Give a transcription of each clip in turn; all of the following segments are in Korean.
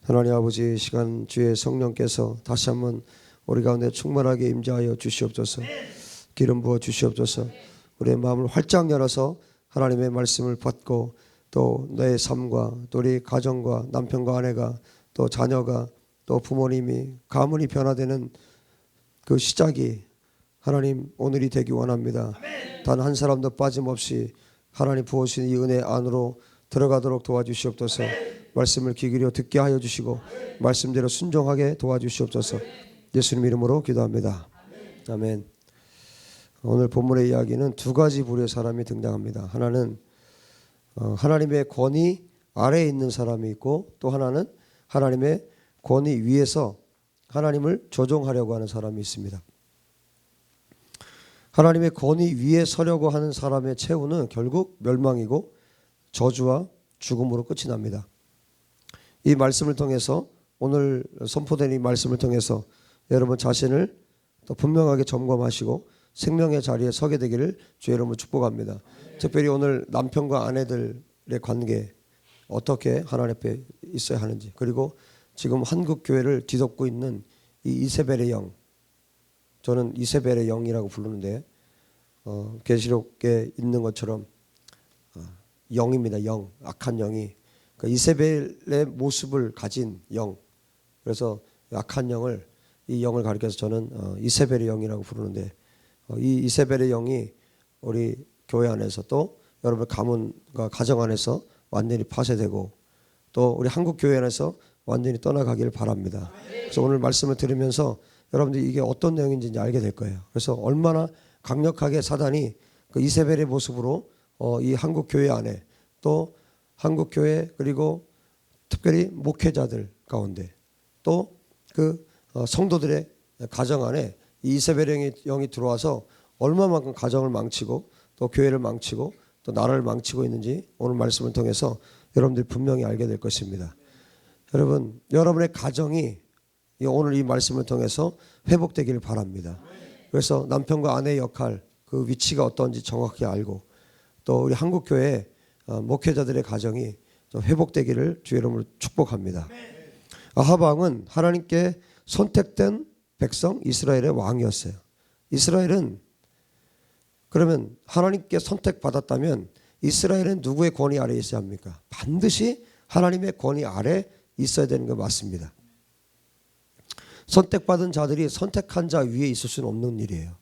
하나님 아버지, 시간 주의 성령께서 다시 한번 우리 가운데 충만하게 임재하여 주시옵소서. 기름 부어 주시옵소서. 우리의 마음을 활짝 열어서 하나님의 말씀을 받고 또 내 삶과 또 우리 가정과 남편과 아내가 또 자녀가 또 부모님이 가문이 변화되는 그 시작이 하나님 오늘이 되기 원합니다. 단 한 사람도 빠짐없이 하나님 부으신 이 은혜 안으로 들어가도록 도와주시옵소서. 말씀을 귀 기울여 듣게 하여 주시고 말씀대로 순종하게 도와주시옵소서. 예수님 이름으로 기도합니다. 아멘. 오늘 본문의 이야기는 두 가지 부류의 사람이 등장합니다. 하나는 하나님의 권위 아래에 있는 사람이 있고, 또 하나는 하나님의 권위 위에서 하나님을 조종하려고 하는 사람이 있습니다. 하나님의 권위 위에 서려고 하는 사람의 최후는 결국 멸망이고 저주와 죽음으로 끝이 납니다. 이 말씀을 통해서, 오늘 선포된 이 말씀을 통해서 여러분 자신을 또 분명하게 점검하시고 생명의 자리에 서게 되기를 주의 이름으로 축복합니다. 특별히 오늘 남편과 아내들의 관계 어떻게 하나님 앞에 있어야 하는지, 그리고 지금 한국 교회를 뒤덮고 있는 이 이세벨의 영, 저는 이세벨의 영이라고 부르는데 계시록에 있는 것처럼 영입니다. 영, 악한 영이, 그러니까 이세벨의 모습을 가진 영. 그래서 악한 영을, 이 영을 가리켜서 저는 이세벨의 영이라고 부르는데, 이 이세벨의 영이 우리 교회 안에서 또 여러분 가문과 가정 안에서 완전히 파쇄되고 또 우리 한국 교회 안에서 완전히 떠나가기를 바랍니다. 그래서 오늘 말씀을 들으면서 여러분들이 이게 어떤 내용인지 알게 될 거예요. 그래서 얼마나 강력하게 사단이 그 이세벨의 모습으로 이 한국 교회 안에, 또 한국 교회, 그리고 특별히 목회자들 가운데, 또 그 성도들의 가정 안에 이 이세벨의 영이 들어와서 얼마만큼 가정을 망치고 또 교회를 망치고 또 나라를 망치고 있는지 오늘 말씀을 통해서 여러분들이 분명히 알게 될 것입니다. 여러분, 여러분의 가정이 오늘 이 말씀을 통해서 회복되기를 바랍니다. 그래서 남편과 아내의 역할, 그 위치가 어떤지 정확히 알고, 또 우리 한국교회 목회자들의 가정이 좀 회복되기를 주의 이름으로 축복합니다. 아합 왕은 하나님께 선택된 백성 이스라엘의 왕이었어요. 이스라엘은, 그러면 하나님께 선택받았다면 이스라엘은 누구의 권위 아래에 있어야 합니까? 반드시 하나님의 권위 아래 있어야 되는 거 맞습니다. 선택받은 자들이 선택한 자 위에 있을 수는 없는 일이에요.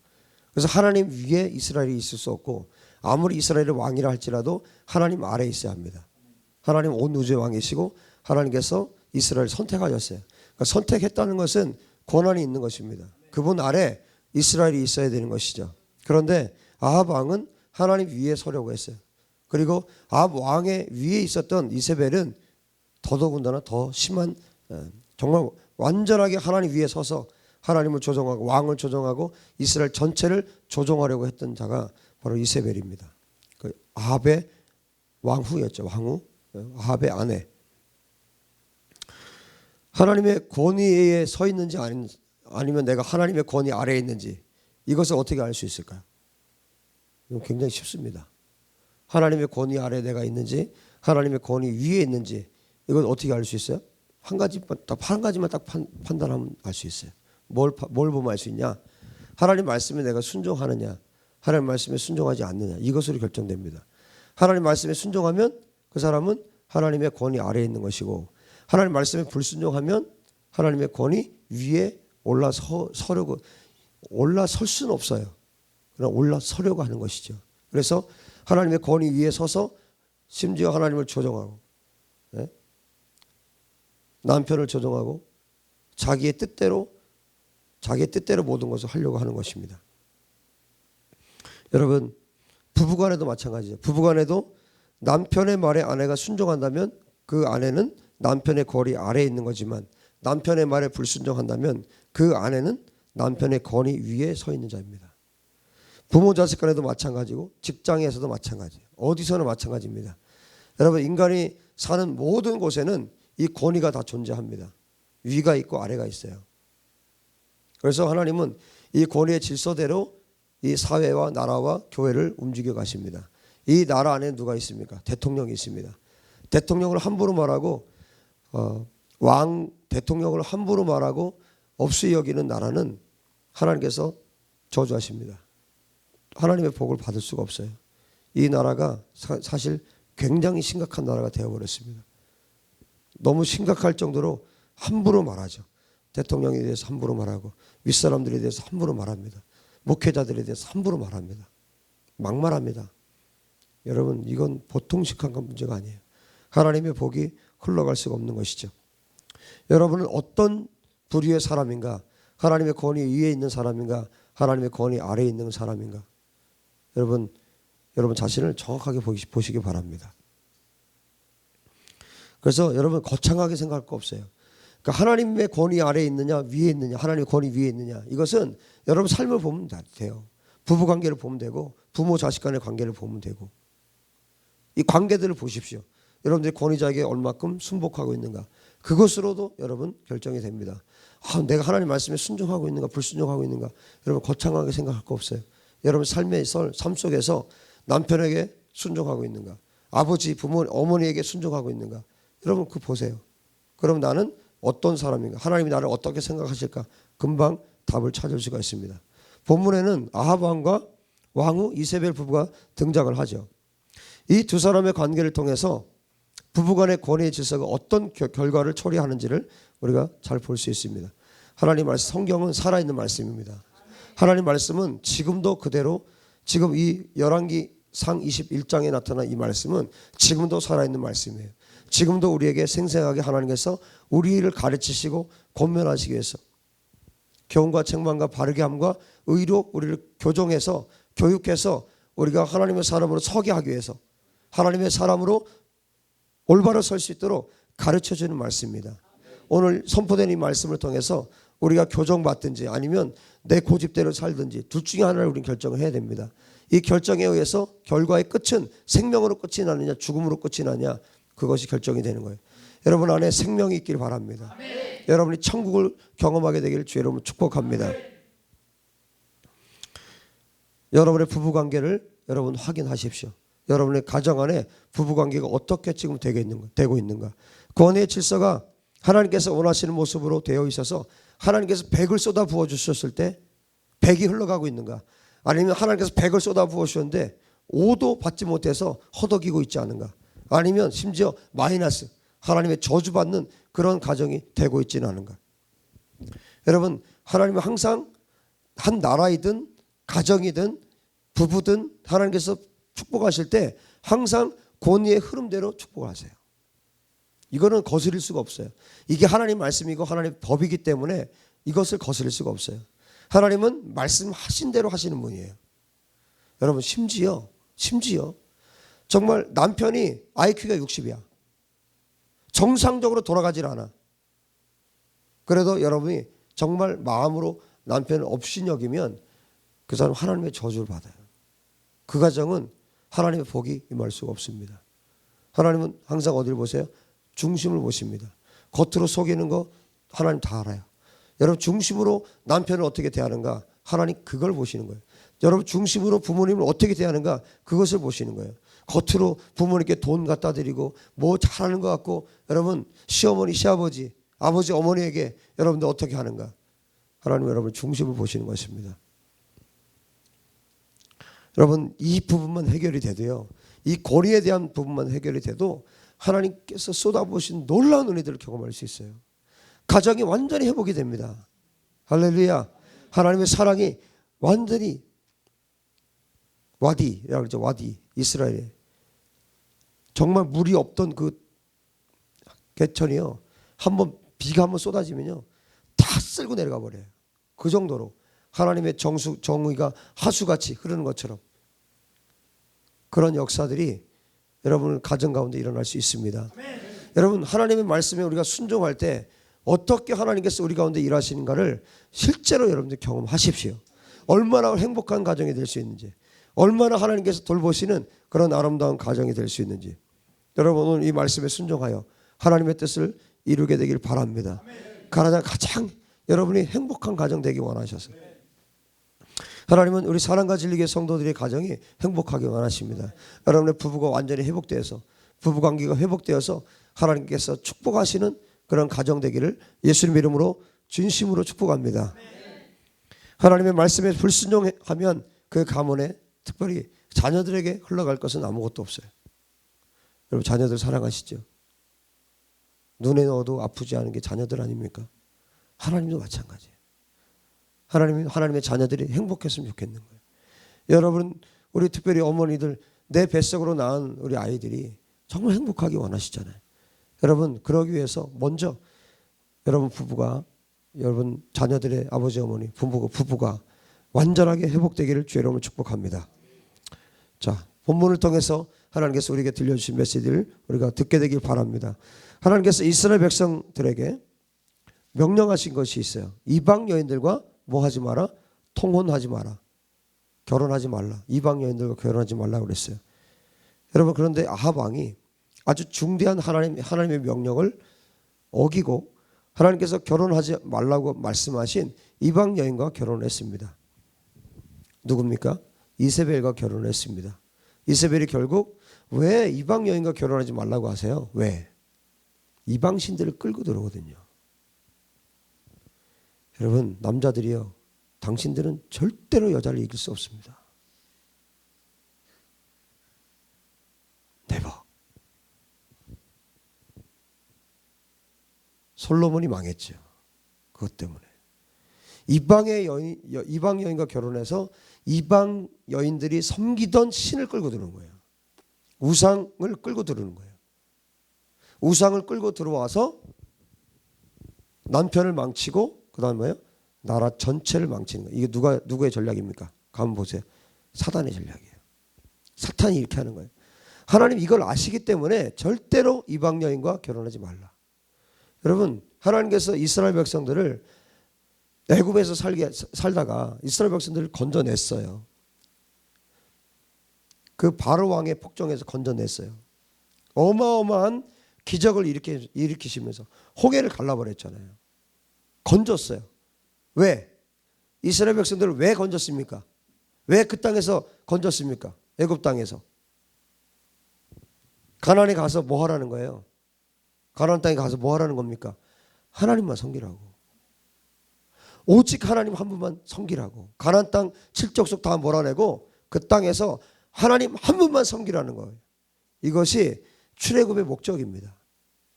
그래서 하나님 위에 이스라엘이 있을 수 없고, 아무리 이스라엘의 왕이라 할지라도 하나님 아래에 있어야 합니다. 하나님 온 우주의 왕이시고 하나님께서 이스라엘을 선택하셨어요. 그러니까 선택했다는 것은 권한이 있는 것입니다. 그분 아래 이스라엘이 있어야 되는 것이죠. 그런데 아합 왕은 하나님 위에 서려고 했어요. 그리고 아합 왕의 위에 있었던 이세벨은 더더군다나 더 심한, 정말 완전하게 하나님 위에 서서 하나님을 조종하고 왕을 조종하고 이스라엘 전체를 조종하려고 했던 자가 바로 이세벨입니다. 그 아합의 왕후였죠. 왕후, 아합의 아내. 하나님의 권위에 서 있는지 아니면 내가 하나님의 권위 아래에 있는지, 이것을 어떻게 알 수 있을까요? 이건 굉장히 쉽습니다. 하나님의 권위 아래에 내가 있는지 하나님의 권위 위에 있는지, 이걸 어떻게 알 수 있어요? 한 가지만 딱 판단하면 알 수 있어요. 뭘 보면 알 수 있냐? 하나님 말씀에 내가 순종하느냐, 하나님 말씀에 순종하지 않느냐, 이것으로 결정됩니다. 하나님 말씀에 순종하면 그 사람은 하나님의 권위 아래에 있는 것이고, 하나님 말씀에 불순종하면 하나님의 권위 위에 올라설 수는 없어요. 그러나 올라서려고 하는 것이죠. 그래서 하나님의 권위 위에 서서 심지어 하나님을 조종하고, 남편을 조종하고 자기의 뜻대로 모든 것을 하려고 하는 것입니다. 여러분, 부부간에도 마찬가지죠. 부부간에도 남편의 말에 아내가 순종한다면 그 아내는 남편의 권위 아래에 있는 거지만, 남편의 말에 불순종한다면 그 아내는 남편의 권위 위에 서 있는 자입니다. 부모 자식 간에도 마찬가지고 직장에서도 마찬가지예요. 어디서나 마찬가지입니다. 여러분, 인간이 사는 모든 곳에는 이 권위가 다 존재합니다. 위가 있고 아래가 있어요. 그래서 하나님은 이 권위의 질서대로 이 사회와 나라와 교회를 움직여 가십니다. 이 나라 안에 누가 있습니까? 대통령이 있습니다. 대통령을 함부로 말하고 왕 대통령을 함부로 말하고 없이 여기는 나라는 하나님께서 저주하십니다. 하나님의 복을 받을 수가 없어요. 이 나라가 사실 굉장히 심각한 나라가 되어버렸습니다. 너무 심각할 정도로 함부로 말하죠. 대통령에 대해서 함부로 말하고 윗사람들에 대해서 함부로 말합니다. 목회자들에 대해서 함부로 말합니다. 막말합니다. 여러분, 이건 보통 심각한 문제가 아니에요. 하나님의 복이 흘러갈 수가 없는 것이죠. 여러분은 어떤 부류의 사람인가? 하나님의 권위 위에 있는 사람인가? 하나님의 권위 아래에 있는 사람인가? 여러분 자신을 정확하게 보시기 바랍니다. 그래서 여러분 거창하게 생각할 거 없어요. 그러니까 하나님의 권위 아래에 있느냐 위에 있느냐, 하나님의 권위 위에 있느냐, 이것은 여러분 삶을 보면 돼요. 부부관계를 보면 되고 부모 자식 간의 관계를 보면 되고, 이 관계들을 보십시오. 여러분들이 권위자에게 얼마큼 순복하고 있는가, 그것으로도 여러분 결정이 됩니다. 내가 하나님 말씀에 순종하고 있는가 불순종하고 있는가, 여러분 거창하게 생각할 거 없어요. 여러분 삶 속에서 남편에게 순종하고 있는가, 아버지 부모 어머니에게 순종하고 있는가, 여러분 그거 보세요. 그럼 나는 어떤 사람인가, 하나님이 나를 어떻게 생각하실까, 금방 답을 찾을 수가 있습니다. 본문에는 아합 왕과 왕후 이세벨 부부가 등장을 하죠. 이 두 사람의 관계를 통해서 부부간의 권위의 질서가 어떤 결과를 초래하는지를 우리가 잘 볼 수 있습니다. 하나님 말씀, 성경은 살아있는 말씀입니다. 하나님 말씀은 지금도 그대로, 지금 이 열왕기상 21장에 나타난 이 말씀은 지금도 살아있는 말씀이에요. 지금도 우리에게 생생하게 하나님께서 우리를 가르치시고 권면하시기 위해서 교훈과 책망과 바르게 함과 의로 우리를 교정해서 교육해서 우리가 하나님의 사람으로 서게 하기 위해서, 하나님의 사람으로 올바로 설 수 있도록 가르쳐주는 말씀입니다. 오늘 선포된 이 말씀을 통해서 우리가 교정받든지 아니면 내 고집대로 살든지 둘 중에 하나를 우리는 결정을 해야 됩니다. 이 결정에 의해서 결과의 끝은 생명으로 끝이 나느냐 죽음으로 끝이 나느냐, 그것이 결정이 되는 거예요. 여러분 안에 생명이 있길 바랍니다. 아멘. 여러분이 천국을 경험하게 되기를 주 여러분 축복합니다. 아멘. 여러분의 부부관계를 여러분 확인하십시오. 여러분의 가정 안에 부부관계가 어떻게 지금 되고 있는가. 권위의 질서가 하나님께서 원하시는 모습으로 되어 있어서 하나님께서 100을 쏟아 부어 주셨을 때 100이 흘러가고 있는가, 아니면 하나님께서 100을 쏟아 부어 주셨는데 5도 받지 못해서 허덕이고 있지 않은가, 아니면 심지어 마이너스, 하나님의 저주받는 그런 가정이 되고 있지는 않은가. 여러분, 하나님은 항상 한 나라이든 가정이든 부부든 하나님께서 축복하실 때 항상 권위의 흐름대로 축복하세요. 이거는 거스릴 수가 없어요. 이게 하나님 말씀이고 하나님 법이기 때문에 이것을 거스릴 수가 없어요. 하나님은 말씀하신 대로 하시는 분이에요. 여러분, 심지어 정말 남편이 IQ가 60이야. 정상적으로 돌아가질 않아. 그래도 여러분이 정말 마음으로 남편을 업신여기면 그 사람 하나님의 저주를 받아요. 그 가정은 하나님의 복이 임할 수가 없습니다. 하나님은 항상 어디를 보세요? 중심을 보십니다. 겉으로 속이는 거 하나님 다 알아요. 여러분 중심으로 남편을 어떻게 대하는가, 하나님 그걸 보시는 거예요. 여러분 중심으로 부모님을 어떻게 대하는가, 그것을 보시는 거예요. 겉으로 부모님께 돈 갖다 드리고 뭐 잘하는 것 같고, 여러분 시어머니 시아버지 아버지 어머니에게 여러분들 어떻게 하는가, 하나님 여러분 중심을 보시는 것입니다. 여러분 이 부분만 해결이 돼도요, 이 권위에 대한 부분만 해결이 돼도 하나님께서 쏟아부으신 놀라운 은혜들을 경험할 수 있어요. 가정이 완전히 회복이 됩니다. 할렐루야. 하나님의 사랑이 완전히 와디라고 그러죠. 와디, 이스라엘에 정말 물이 없던 그 개천이요, 한번 비가 한번 쏟아지면요 다 쓸고 내려가 버려요. 그 정도로 하나님의 정의가 하수같이 흐르는 것처럼 그런 역사들이 여러분 가정 가운데 일어날 수 있습니다. 아멘. 여러분 하나님의 말씀에 우리가 순종할 때 어떻게 하나님께서 우리 가운데 일하시는가를 실제로 여러분들 경험하십시오. 얼마나 행복한 가정이 될 수 있는지, 얼마나 하나님께서 돌보시는 그런 아름다운 가정이 될 수 있는지, 여러분 오늘 이 말씀에 순종하여 하나님의 뜻을 이루게 되길 바랍니다. 가장 여러분이 행복한 가정 되기 원하셔서 하나님은 우리 사랑과 진리의 성도들의 가정이 행복하게 원하십니다. 여러분의 부부가 완전히 회복되어서, 부부관계가 회복되어서 하나님께서 축복하시는 그런 가정 되기를 예수님 이름으로 진심으로 축복합니다. 하나님의 말씀에 불순종하면 그 가문에 특별히 자녀들에게 흘러갈 것은 아무것도 없어요. 여러분 자녀들 사랑하시죠? 눈에 넣어도 아프지 않은 게 자녀들 아닙니까? 하나님도 마찬가지예요. 하나님의 자녀들이 행복했으면 좋겠는 거예요. 여러분 우리 특별히 어머니들 내 뱃속으로 낳은 우리 아이들이 정말 행복하기 원하시잖아요. 여러분 그러기 위해서 먼저 여러분 부부가 여러분 자녀들의 아버지 어머니 부부가 완전하게 회복되기를 주 여러분을 축복합니다. 자, 본문을 통해서 하나님께서 우리에게 들려주신 메시지를 우리가 듣게 되길 바랍니다. 하나님께서 이스라엘 백성들에게 명령하신 것이 있어요. 이방 여인들과 뭐 하지 마라? 통혼하지 마라. 결혼하지 말라. 이방 여인들과 결혼하지 말라고 그랬어요. 여러분 그런데 아합 왕이 아주 중대한 하나님의 명령을 어기고 하나님께서 결혼하지 말라고 말씀하신 이방 여인과 결혼을 했습니다. 누굽니까? 이세벨과 결혼을 했습니다. 이세벨이 결국 왜 이방 여인과 결혼하지 말라고 하세요? 왜? 이방 신들을 끌고 들어오거든요. 여러분 남자들이요, 당신들은 절대로 여자를 이길 수 없습니다. 네버. 솔로몬이 망했죠. 그것 때문에. 이방 여인과 결혼해서 이방 여인들이 섬기던 신을 끌고 들어오는 거예요. 우상을 끌고 들어오는 거예요. 우상을 끌고 들어와서 남편을 망치고 그다음 뭐예요? 나라 전체를 망치는 거예요. 이게 누구의 전략입니까? 가만 보세요. 사단의 전략이에요. 사탄이 이렇게 하는 거예요. 하나님 이걸 아시기 때문에 절대로 이방 여인과 결혼하지 말라. 여러분 하나님께서 이스라엘 백성들을 애굽에서 살다가 이스라엘 백성들을 건져냈어요. 그 바로 왕의 폭정에서 건져냈어요. 어마어마한 기적을 일으키시면서 홍해를 갈라버렸잖아요. 건졌어요. 왜? 이스라엘 백성들을 왜 건졌습니까? 왜 그 땅에서 건졌습니까? 애굽 땅에서. 가나안에 가서 뭐 하라는 거예요? 가나안 땅에 가서 뭐 하라는 겁니까? 하나님만 섬기라고. 오직 하나님 한 분만 섬기라고. 가나안 땅 7족속 다 몰아내고 그 땅에서 하나님 한 분만 섬기라는 거예요. 이것이 출애굽의 목적입니다.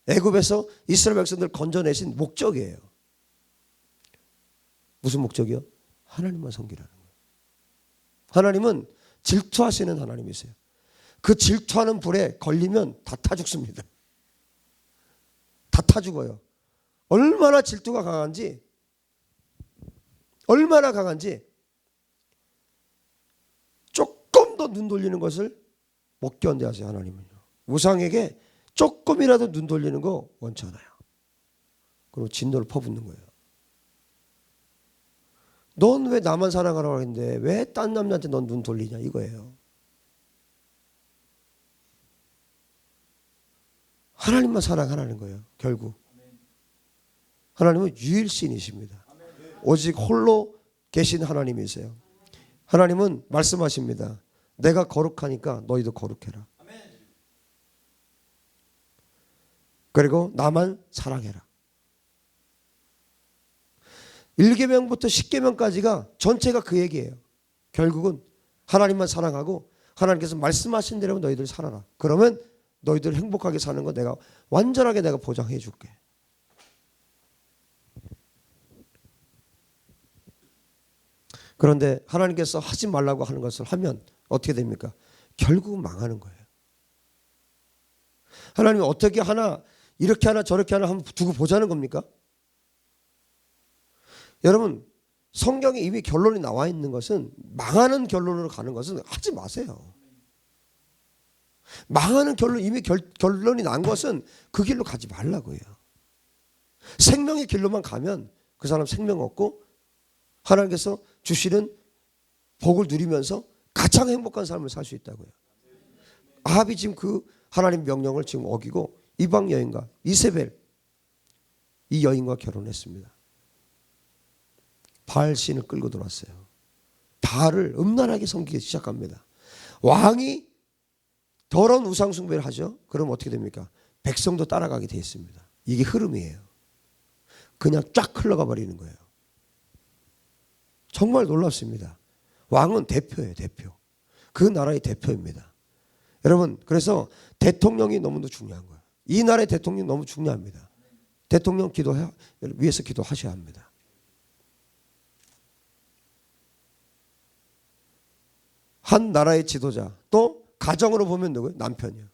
애굽에서 이스라엘 백성들 건져내신 목적이에요. 무슨 목적이요? 하나님만 섬기라는 거예요. 하나님은 질투하시는 하나님이세요. 그 질투하는 불에 걸리면 다 타 죽습니다. 다 타 죽어요. 얼마나 질투가 강한지 조금 더 눈 돌리는 것을 못 견뎌하세요. 하나님은요. 우상에게 조금이라도 눈 돌리는 거 원치 않아요. 그리고 진노를 퍼붓는 거예요. 넌 왜 나만 사랑하라고 했는데 왜 딴 남자한테 넌 눈 돌리냐 이거예요. 하나님만 사랑하라는 거예요. 결국 하나님은 유일신이십니다. 오직 홀로 계신 하나님이세요. 하나님은 말씀하십니다. 내가 거룩하니까 너희도 거룩해라. 그리고 나만 사랑해라. 1계명부터 10계명까지가 전체가 그 얘기예요. 결국은 하나님만 사랑하고 하나님께서 말씀하신 대로 너희들 살아라. 그러면 너희들 행복하게 사는 거 내가 완전하게 내가 보장해 줄게. 그런데 하나님께서 하지 말라고 하는 것을 하면 어떻게 됩니까? 결국은 망하는 거예요. 하나님이 어떻게 하나 이렇게 하나 저렇게 하나 한번 두고 보자는 겁니까? 여러분 성경에 이미 결론이 나와 있는 것은 망하는 결론으로 가는 것은 하지 마세요. 망하는 결론 이미 결론이 난 것은 그 길로 가지 말라고요. 생명의 길로만 가면 그 사람 생명 얻고 하나님께서 주시는 복을 누리면서 가장 행복한 삶을 살 수 있다고요. 아합이 지금 그 하나님 명령을 지금 어기고 이방 여인과 이세벨 이 여인과 결혼했습니다. 바알 신을 끌고 들어왔어요. 바알을 음란하게 섬기기 시작합니다. 왕이 더러운 우상 숭배를 하죠. 그럼 어떻게 됩니까? 백성도 따라가게 되어 있습니다. 이게 흐름이에요. 그냥 쫙 흘러가 버리는 거예요. 정말 놀랍습니다. 왕은 대표예요, 대표. 그 나라의 대표입니다. 여러분, 그래서 대통령이 너무도 중요한 거예요. 이 나라의 대통령이 너무 중요합니다. 대통령 위해서 기도하셔야 합니다. 한 나라의 지도자, 또 가정으로 보면 누구예요? 남편이요.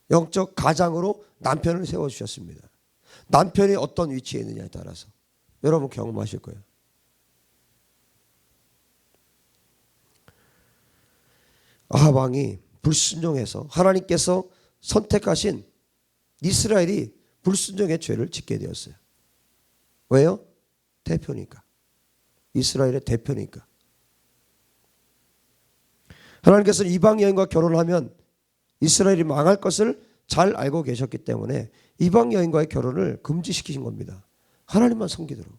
영적 가장으로 남편을 세워주셨습니다. 남편이 어떤 위치에 있느냐에 따라서 여러분 경험하실 거예요. 아합 왕이 불순종해서 하나님께서 선택하신 이스라엘이 불순종의 죄를 짓게 되었어요. 왜요? 대표니까. 이스라엘의 대표니까. 하나님께서는 이방 여인과 결혼하면 이스라엘이 망할 것을 잘 알고 계셨기 때문에 이방 여인과의 결혼을 금지시키신 겁니다. 하나님만 섬기도록.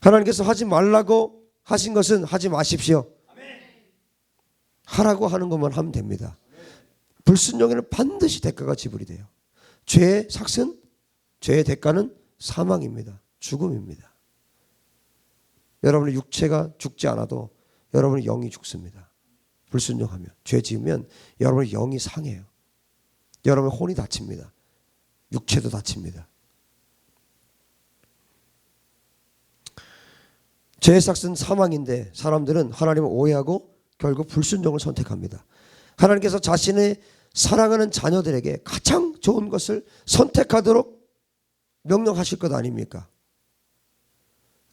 하나님께서 하지 말라고 하신 것은 하지 마십시오. 하라고 하는 것만 하면 됩니다. 불순종에는 반드시 대가가 지불이 돼요. 죄의 삭은, 죄의 대가는 사망입니다. 죽음입니다. 여러분의 육체가 죽지 않아도 여러분의 영이 죽습니다. 불순종하면, 죄 지으면 여러분의 영이 상해요. 여러분의 혼이 다칩니다. 육체도 다칩니다. 죄의 삭은 사망인데 사람들은 하나님을 오해하고 결국 불순종을 선택합니다. 하나님께서 자신의 사랑하는 자녀들에게 가장 좋은 것을 선택하도록 명령하실 것 아닙니까?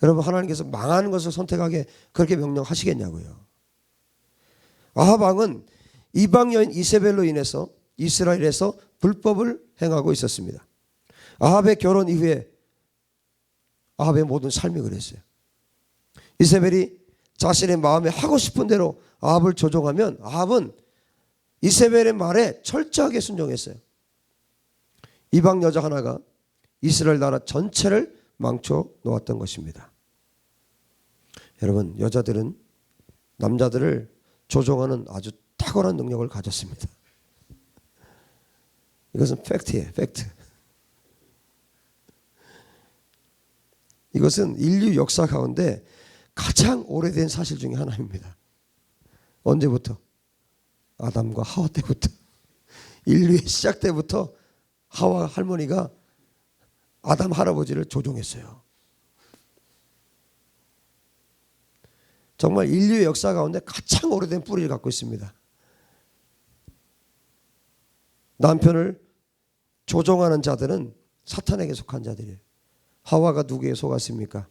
여러분, 하나님께서 망하는 것을 선택하게 그렇게 명령하시겠냐고요. 아합 왕은 이방 여인 이세벨로 인해서 이스라엘에서 불법을 행하고 있었습니다. 아합의 결혼 이후에 아합의 모든 삶이 그랬어요. 이세벨이 자신의 마음에 하고 싶은 대로 아합을 조종하면 아합은 이세벨의 말에 철저하게 순종했어요. 이방 여자 하나가 이스라엘 나라 전체를 망쳐 놓았던 것입니다. 여러분, 여자들은 남자들을 조종하는 아주 탁월한 능력을 가졌습니다. 이것은 팩트예요, 팩트. 이것은 인류 역사 가운데 가장 오래된 사실 중에 하나입니다. 언제부터? 아담과 하와 때부터. 인류의 시작 때부터 하와 할머니가 아담 할아버지를 조종했어요. 정말 인류의 역사 가운데 가장 오래된 뿌리를 갖고 있습니다. 남편을 조종하는 자들은 사탄에게 속한 자들이에요. 하와가 누구에게 속았습니까?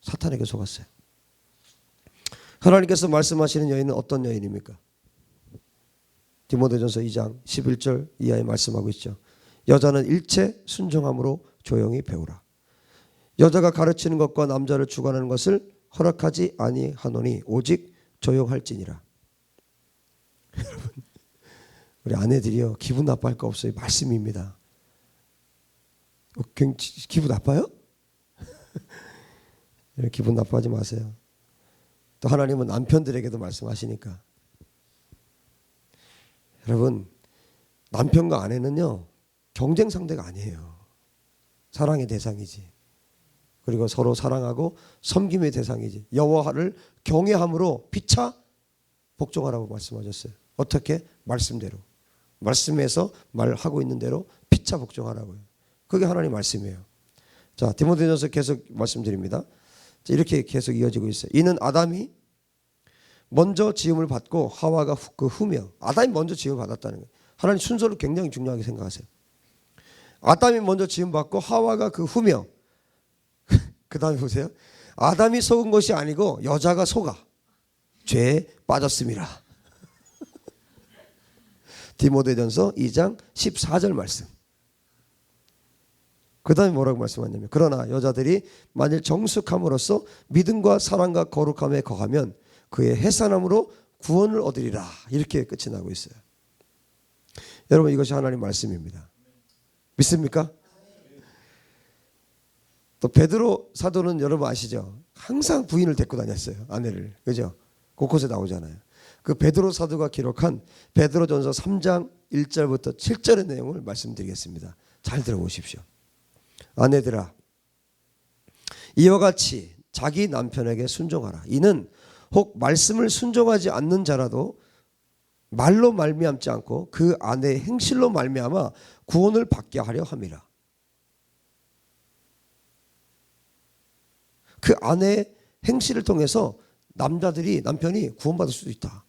사탄에게 속았어요. 하나님께서 말씀하시는 여인은 어떤 여인입니까? 디모데전서 2장 11절 이하에 말씀하고 있죠. 여자는 일체 순종함으로 조용히 배우라. 여자가 가르치는 것과 남자를 주관하는 것을 허락하지 아니하노니 오직 조용할지니라. 여러분, 우리 아내들이요, 기분 나빠할 거 없어요. 말씀입니다. 기분 나빠요? 기분 나빠하지 마세요. 또 하나님은 남편들에게도 말씀하시니까. 여러분, 남편과 아내는요, 경쟁 상대가 아니에요. 사랑의 대상이지. 그리고 서로 사랑하고 섬김의 대상이지. 여호와를 경외함으로 피차 복종하라고 말씀하셨어요. 어떻게? 말씀대로. 말씀에서 말하고 있는 대로 피차 복종하라고요. 그게 하나님 말씀이에요. 자, 디모데전서 계속 말씀드립니다. 자, 이렇게 계속 이어지고 있어요. 이는 아담이 먼저 지음을 받고 하와가 그 후며, 아담이 먼저 지음을 받았다는 거예요. 하나님 순서를 굉장히 중요하게 생각하세요. 아담이 먼저 지음 받고 하와가 그 후며, 그 다음에 보세요. 아담이 속은 것이 아니고 여자가 속아 죄에 빠졌음이라. 디모데전서 2장 14절 말씀. 그 다음에 뭐라고 말씀하냐면, 그러나 여자들이 만일 정숙함으로써 믿음과 사랑과 거룩함에 거하면 그의 해산함으로 구원을 얻으리라. 이렇게 끝이 나고 있어요. 여러분, 이것이 하나님 말씀입니다. 믿습니까? 또 베드로 사도는 여러분 아시죠? 항상 부인을 데리고 다녔어요. 아내를. 그죠? 곳곳에 나오잖아요. 그 베드로 사도가 기록한 베드로전서 3장 1절부터 7절의 내용을 말씀드리겠습니다. 잘 들어보십시오. 아내들아, 이와 같이 자기 남편에게 순종하라. 이는 혹 말씀을 순종하지 않는 자라도 말로 말미암지 않고 그 아내의 행실로 말미암아 구원을 받게 하려 함이라. 그 아내의 행실을 통해서 남편이 구원받을 수도 있다.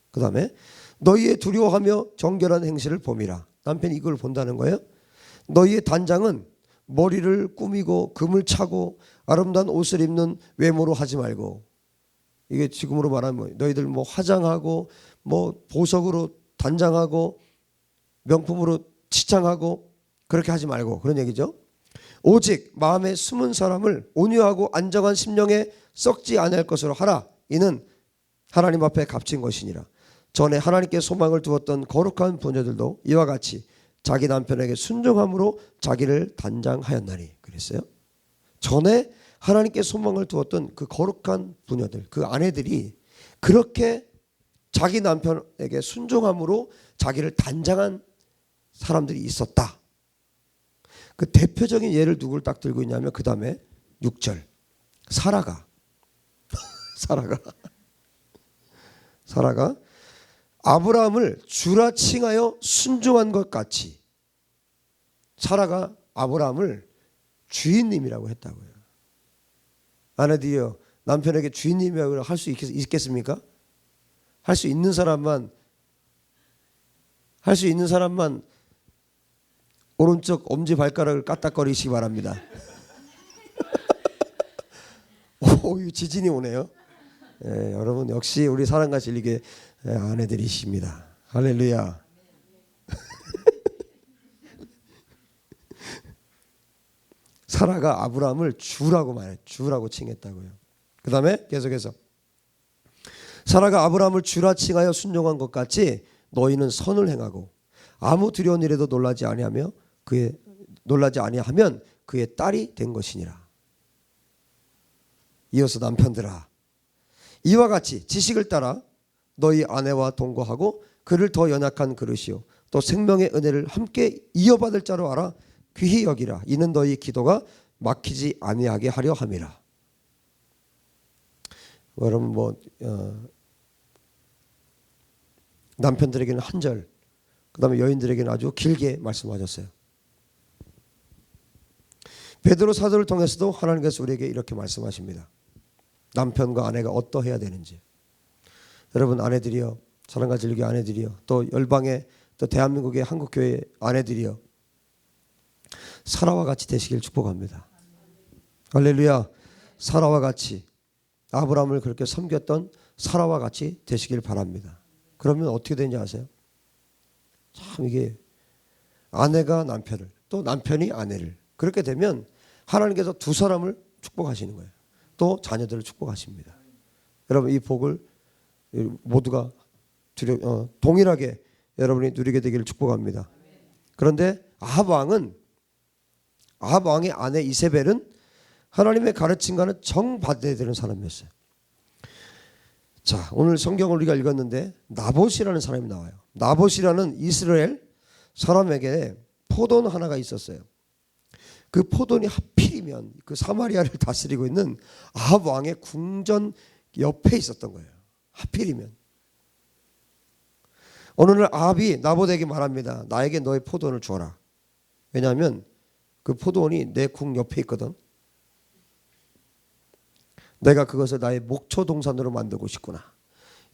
그 다음에 너희의 두려워하며 정결한 행실을 봄이라. 남편이 이걸 본다는 거예요. 너희의 단장은 머리를 꾸미고 금을 차고 아름다운 옷을 입는 외모로 하지 말고, 이게 지금으로 말하면 너희들 뭐 화장하고 뭐 보석으로 단장하고 명품으로 치장하고 그렇게 하지 말고, 그런 얘기죠. 오직 마음에 숨은 사람을 온유하고 안정한 심령에 썩지 아니할 것으로 하라. 이는 하나님 앞에 값진 것이니라. 전에 하나님께 소망을 두었던 거룩한 부녀들도 이와 같이 자기 남편에게 순종함으로 자기를 단장하였나니. 그랬어요. 전에 하나님께 소망을 두었던 그 거룩한 부녀들, 그 아내들이 그렇게 자기 남편에게 순종함으로 자기를 단장한 사람들이 있었다. 그 대표적인 예를 누굴 딱 들고 있냐면 그 다음에 6절 사라가 아브라함을 주라 칭하여 순종한 것 같이, 사라가 아브라함을 주인님이라고 했다고요. 아내들이여, 남편에게 주인님이라고 할 수 있겠습니까? 할 수 있는 사람만 오른쪽 엄지발가락을 까딱거리시기 바랍니다. 오, 지진이 오네요. 여러분 역시 우리 사랑과 진리교회 아내들이십니다. 할렐루야. 사라가 아브라함을 주라고 말해, 주라고 칭했다고요. 그 다음에 계속해서 사라가 아브라함을 주라 칭하여 순종한 것 같이 너희는 선을 행하고 아무 두려운 일에도 놀라지 아니하면 그의 딸이 된 것이니라. 이어서 남편들아, 이와 같이 지식을 따라 너희 아내와 동거하고 그를 더 연약한 그릇이요 또 생명의 은혜를 함께 이어받을 자로 알아 귀히 여기라. 이는 너희 기도가 막히지 아니하게 하려 함이라. 여러분 남편들에게는 한 절, 그 다음에 여인들에게는 아주 길게 말씀하셨어요. 베드로 사도를 통해서도 하나님께서 우리에게 이렇게 말씀하십니다. 남편과 아내가 어떠해야 되는지. 여러분 아내들이요, 사랑과 진리교회 아내들이요, 또 열방의 또 대한민국의 한국교회 아내들이요, 사라와 같이 되시길 축복합니다. 할렐루야. 사라와 같이, 아브라함을 그렇게 섬겼던 사라와 같이 되시길 바랍니다. 그러면 어떻게 되는지 아세요? 참 이게 아내가 남편을, 또 남편이 아내를, 그렇게 되면 하나님께서 두 사람을 축복하시는 거예요. 또 자녀들을 축복하십니다. 여러분 이 복을 모두가 동일하게 여러분이 누리게 되기를 축복합니다. 그런데 아합 왕의 아내 이세벨은 하나님의 가르침과는 정반대되는 되는 사람이었어요. 자, 오늘 성경을 우리가 읽었는데 나봇이라는 사람이 나와요. 나봇이라는 이스라엘 사람에게 포도원 하나가 있었어요. 그 포도원이 하필이면 그 사마리아를 다스리고 있는 아합 왕의 궁전 옆에 있었던 거예요. 하필이면. 어느 날 아합이 나봇에게 말합니다. 나에게 너의 포도원을 줘라. 왜냐하면 그 포도원이 내 궁 옆에 있거든. 내가 그것을 나의 목초 동산으로 만들고 싶구나.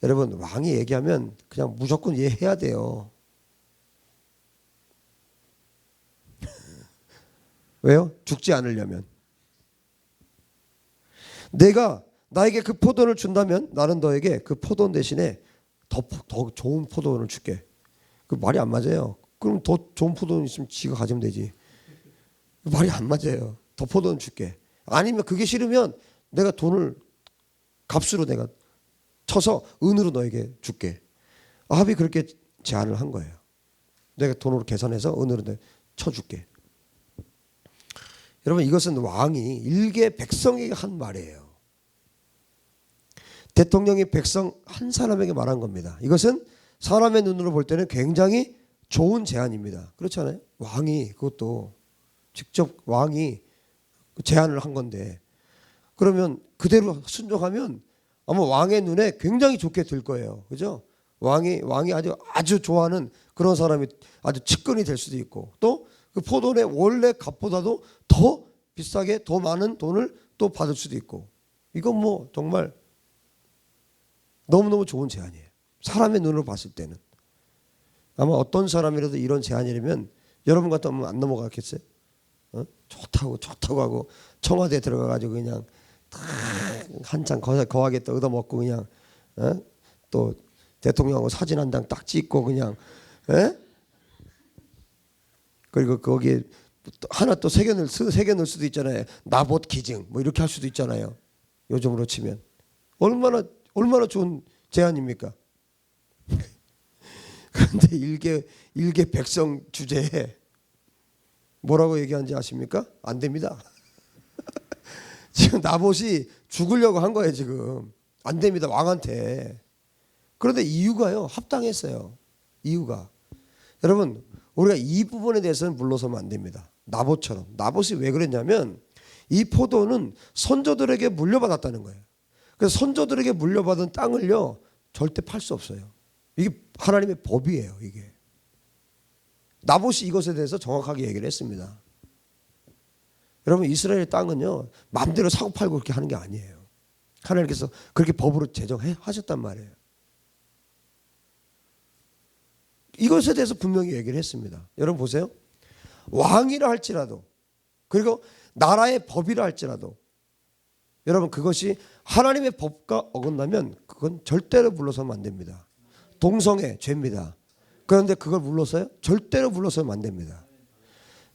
여러분 왕이 얘기하면 그냥 무조건 이해해야 돼요. 왜요? 죽지 않으려면. 내가 나에게 그 포도원을 준다면 나는 너에게 그 포도원 대신에 더 좋은 포도원을 줄게. 그 말이 안 맞아요. 그럼 더 좋은 포도원 있으면 지가 가지면 되지. 말이 안 맞아요. 더 포도원 줄게. 아니면 그게 싫으면 내가 돈을 값으로 내가 쳐서 은으로 너에게 줄게. 아합이 그렇게 제안을 한 거예요. 내가 돈으로 계산해서 은으로 쳐줄게. 여러분 이것은 왕이 일개 백성에게 한 말이에요. 대통령이 백성 한 사람에게 말한 겁니다. 이것은 사람의 눈으로 볼 때는 굉장히 좋은 제안입니다. 그렇지 않아요? 왕이 그것도 직접 왕이 제안을 한 건데 그러면 그대로 순종하면 아마 왕의 눈에 굉장히 좋게 들 거예요. 그죠? 왕이 아주 좋아하는 그런 사람이 아주 측근이 될 수도 있고 또 그 포도원의 원래 값보다도 더 비싸게 더 많은 돈을 또 받을 수도 있고 이건 뭐 정말 너무너무 좋은 제안이에요. 사람의 눈으로 봤을 때는 아마 어떤 사람이라도 이런 제안이라면 여러분 같으면 안 넘어갔겠어요? 좋다고 하고 청와대에 들어가가지고 그냥 한참 거하게 또 얻어먹고 그냥 또 대통령하고 사진 한 장 딱 찍고 그냥 그리고 거기에 하나 또 새겨 넣을 수도 있잖아요. 나봇 기증 뭐 이렇게 할 수도 있잖아요. 요즘으로 치면 얼마나 좋은 제안입니까? 그런데 일개 백성 주제에 뭐라고 얘기하는지 아십니까? 안 됩니다. 지금 나봇이 죽으려고 한 거예요. 지금 안 됩니다. 왕한테. 그런데 이유가요. 합당했어요. 이유가 여러분 우리가 이 부분에 대해서는 물러서면 안 됩니다. 나봇처럼. 나봇이 왜 그랬냐면 이 포도는 선조들에게 물려받았다는 거예요. 그래서 선조들에게 물려받은 땅을요 절대 팔 수 없어요. 이게 하나님의 법이에요. 이게 나봇이 이것에 대해서 정확하게 얘기를 했습니다. 여러분 이스라엘 땅은요 마음대로 사고 팔고 그렇게 하는 게 아니에요. 하나님께서 그렇게 법으로 제정하셨단 말이에요. 이것에 대해서 분명히 얘기를 했습니다. 여러분 보세요. 왕이라 할지라도 그리고 나라의 법이라 할지라도 여러분 그것이 하나님의 법과 어긋나면 그건 절대로 물러서면 안 됩니다. 동성애 죄입니다. 그런데 그걸 물러서요? 절대로 물러서면 안 됩니다.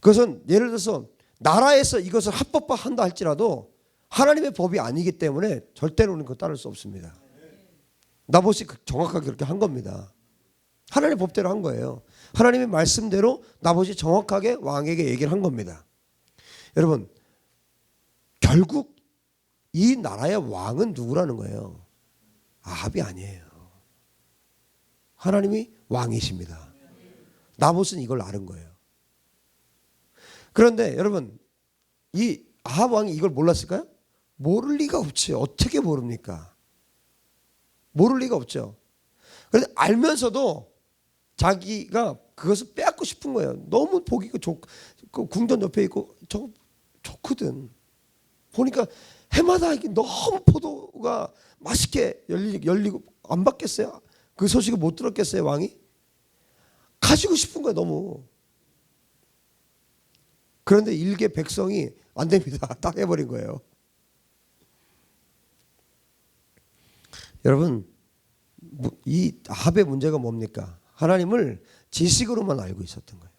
그것은 예를 들어서 나라에서 이것을 합법화한다 할지라도 하나님의 법이 아니기 때문에 절대로는 그거 따를 수 없습니다. 나봇이 정확하게 그렇게 한 겁니다. 하나님의 법대로 한 거예요. 하나님의 말씀대로 나봇이 정확하게 왕에게 얘기를 한 겁니다. 여러분 결국 이 나라의 왕은 누구라는 거예요? 아합이 아니에요. 하나님이 왕이십니다. 나봇은 이걸 아는 거예요. 그런데 여러분 이 아합 왕이 이걸 몰랐을까요? 모를 리가 없지. 어떻게 모릅니까? 모를 리가 없죠. 그런데 알면서도 자기가 그것을 빼앗고 싶은 거예요. 너무 보기가 그 궁전 옆에 있고 좋거든. 보니까 해마다 이게 너무 포도가 맛있게 열리고 안 받겠어요? 그 소식을 못 들었겠어요, 왕이? 가지고 싶은 거예요, 너무. 그런데 일개 백성이 안 됩니다. 딱 해버린 거예요. 여러분, 이 아합의 문제가 뭡니까? 하나님을 지식으로만 알고 있었던 거예요.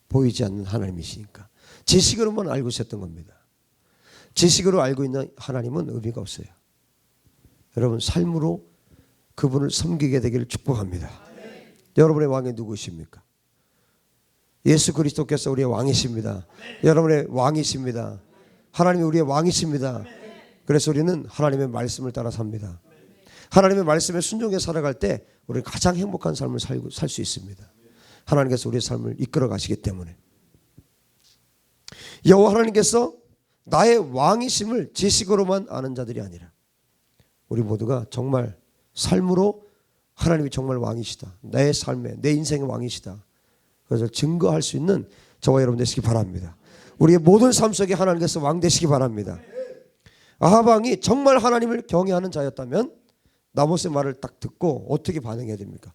보이지 않는 하나님이시니까. 지식으로만 알고 있었던 겁니다. 지식으로 알고 있는 하나님은 의미가 없어요. 여러분, 삶으로 그분을 섬기게 되기를 축복합니다. 여러분의 왕이 누구십니까? 예수 그리스도께서 우리의 왕이십니다. 여러분의 왕이십니다. 하나님이 우리의 왕이십니다. 그래서 우리는 하나님의 말씀을 따라 삽니다. 하나님의 말씀에 순종해 살아갈 때 우리는 가장 행복한 삶을 살 수 있습니다. 하나님께서 우리의 삶을 이끌어 가시기 때문에. 여호와 하나님께서 나의 왕이심을 지식으로만 아는 자들이 아니라 우리 모두가 정말 삶으로 하나님이 정말 왕이시다. 내 삶에 내 인생의 왕이시다. 그래서 증거할 수 있는 저와 여러분 되시기 바랍니다. 우리의 모든 삶 속에 하나님께서 왕 되시기 바랍니다. 아합 왕이 정말 하나님을 경외하는 자였다면 나봇의 말을 딱 듣고 어떻게 반응해야 됩니까?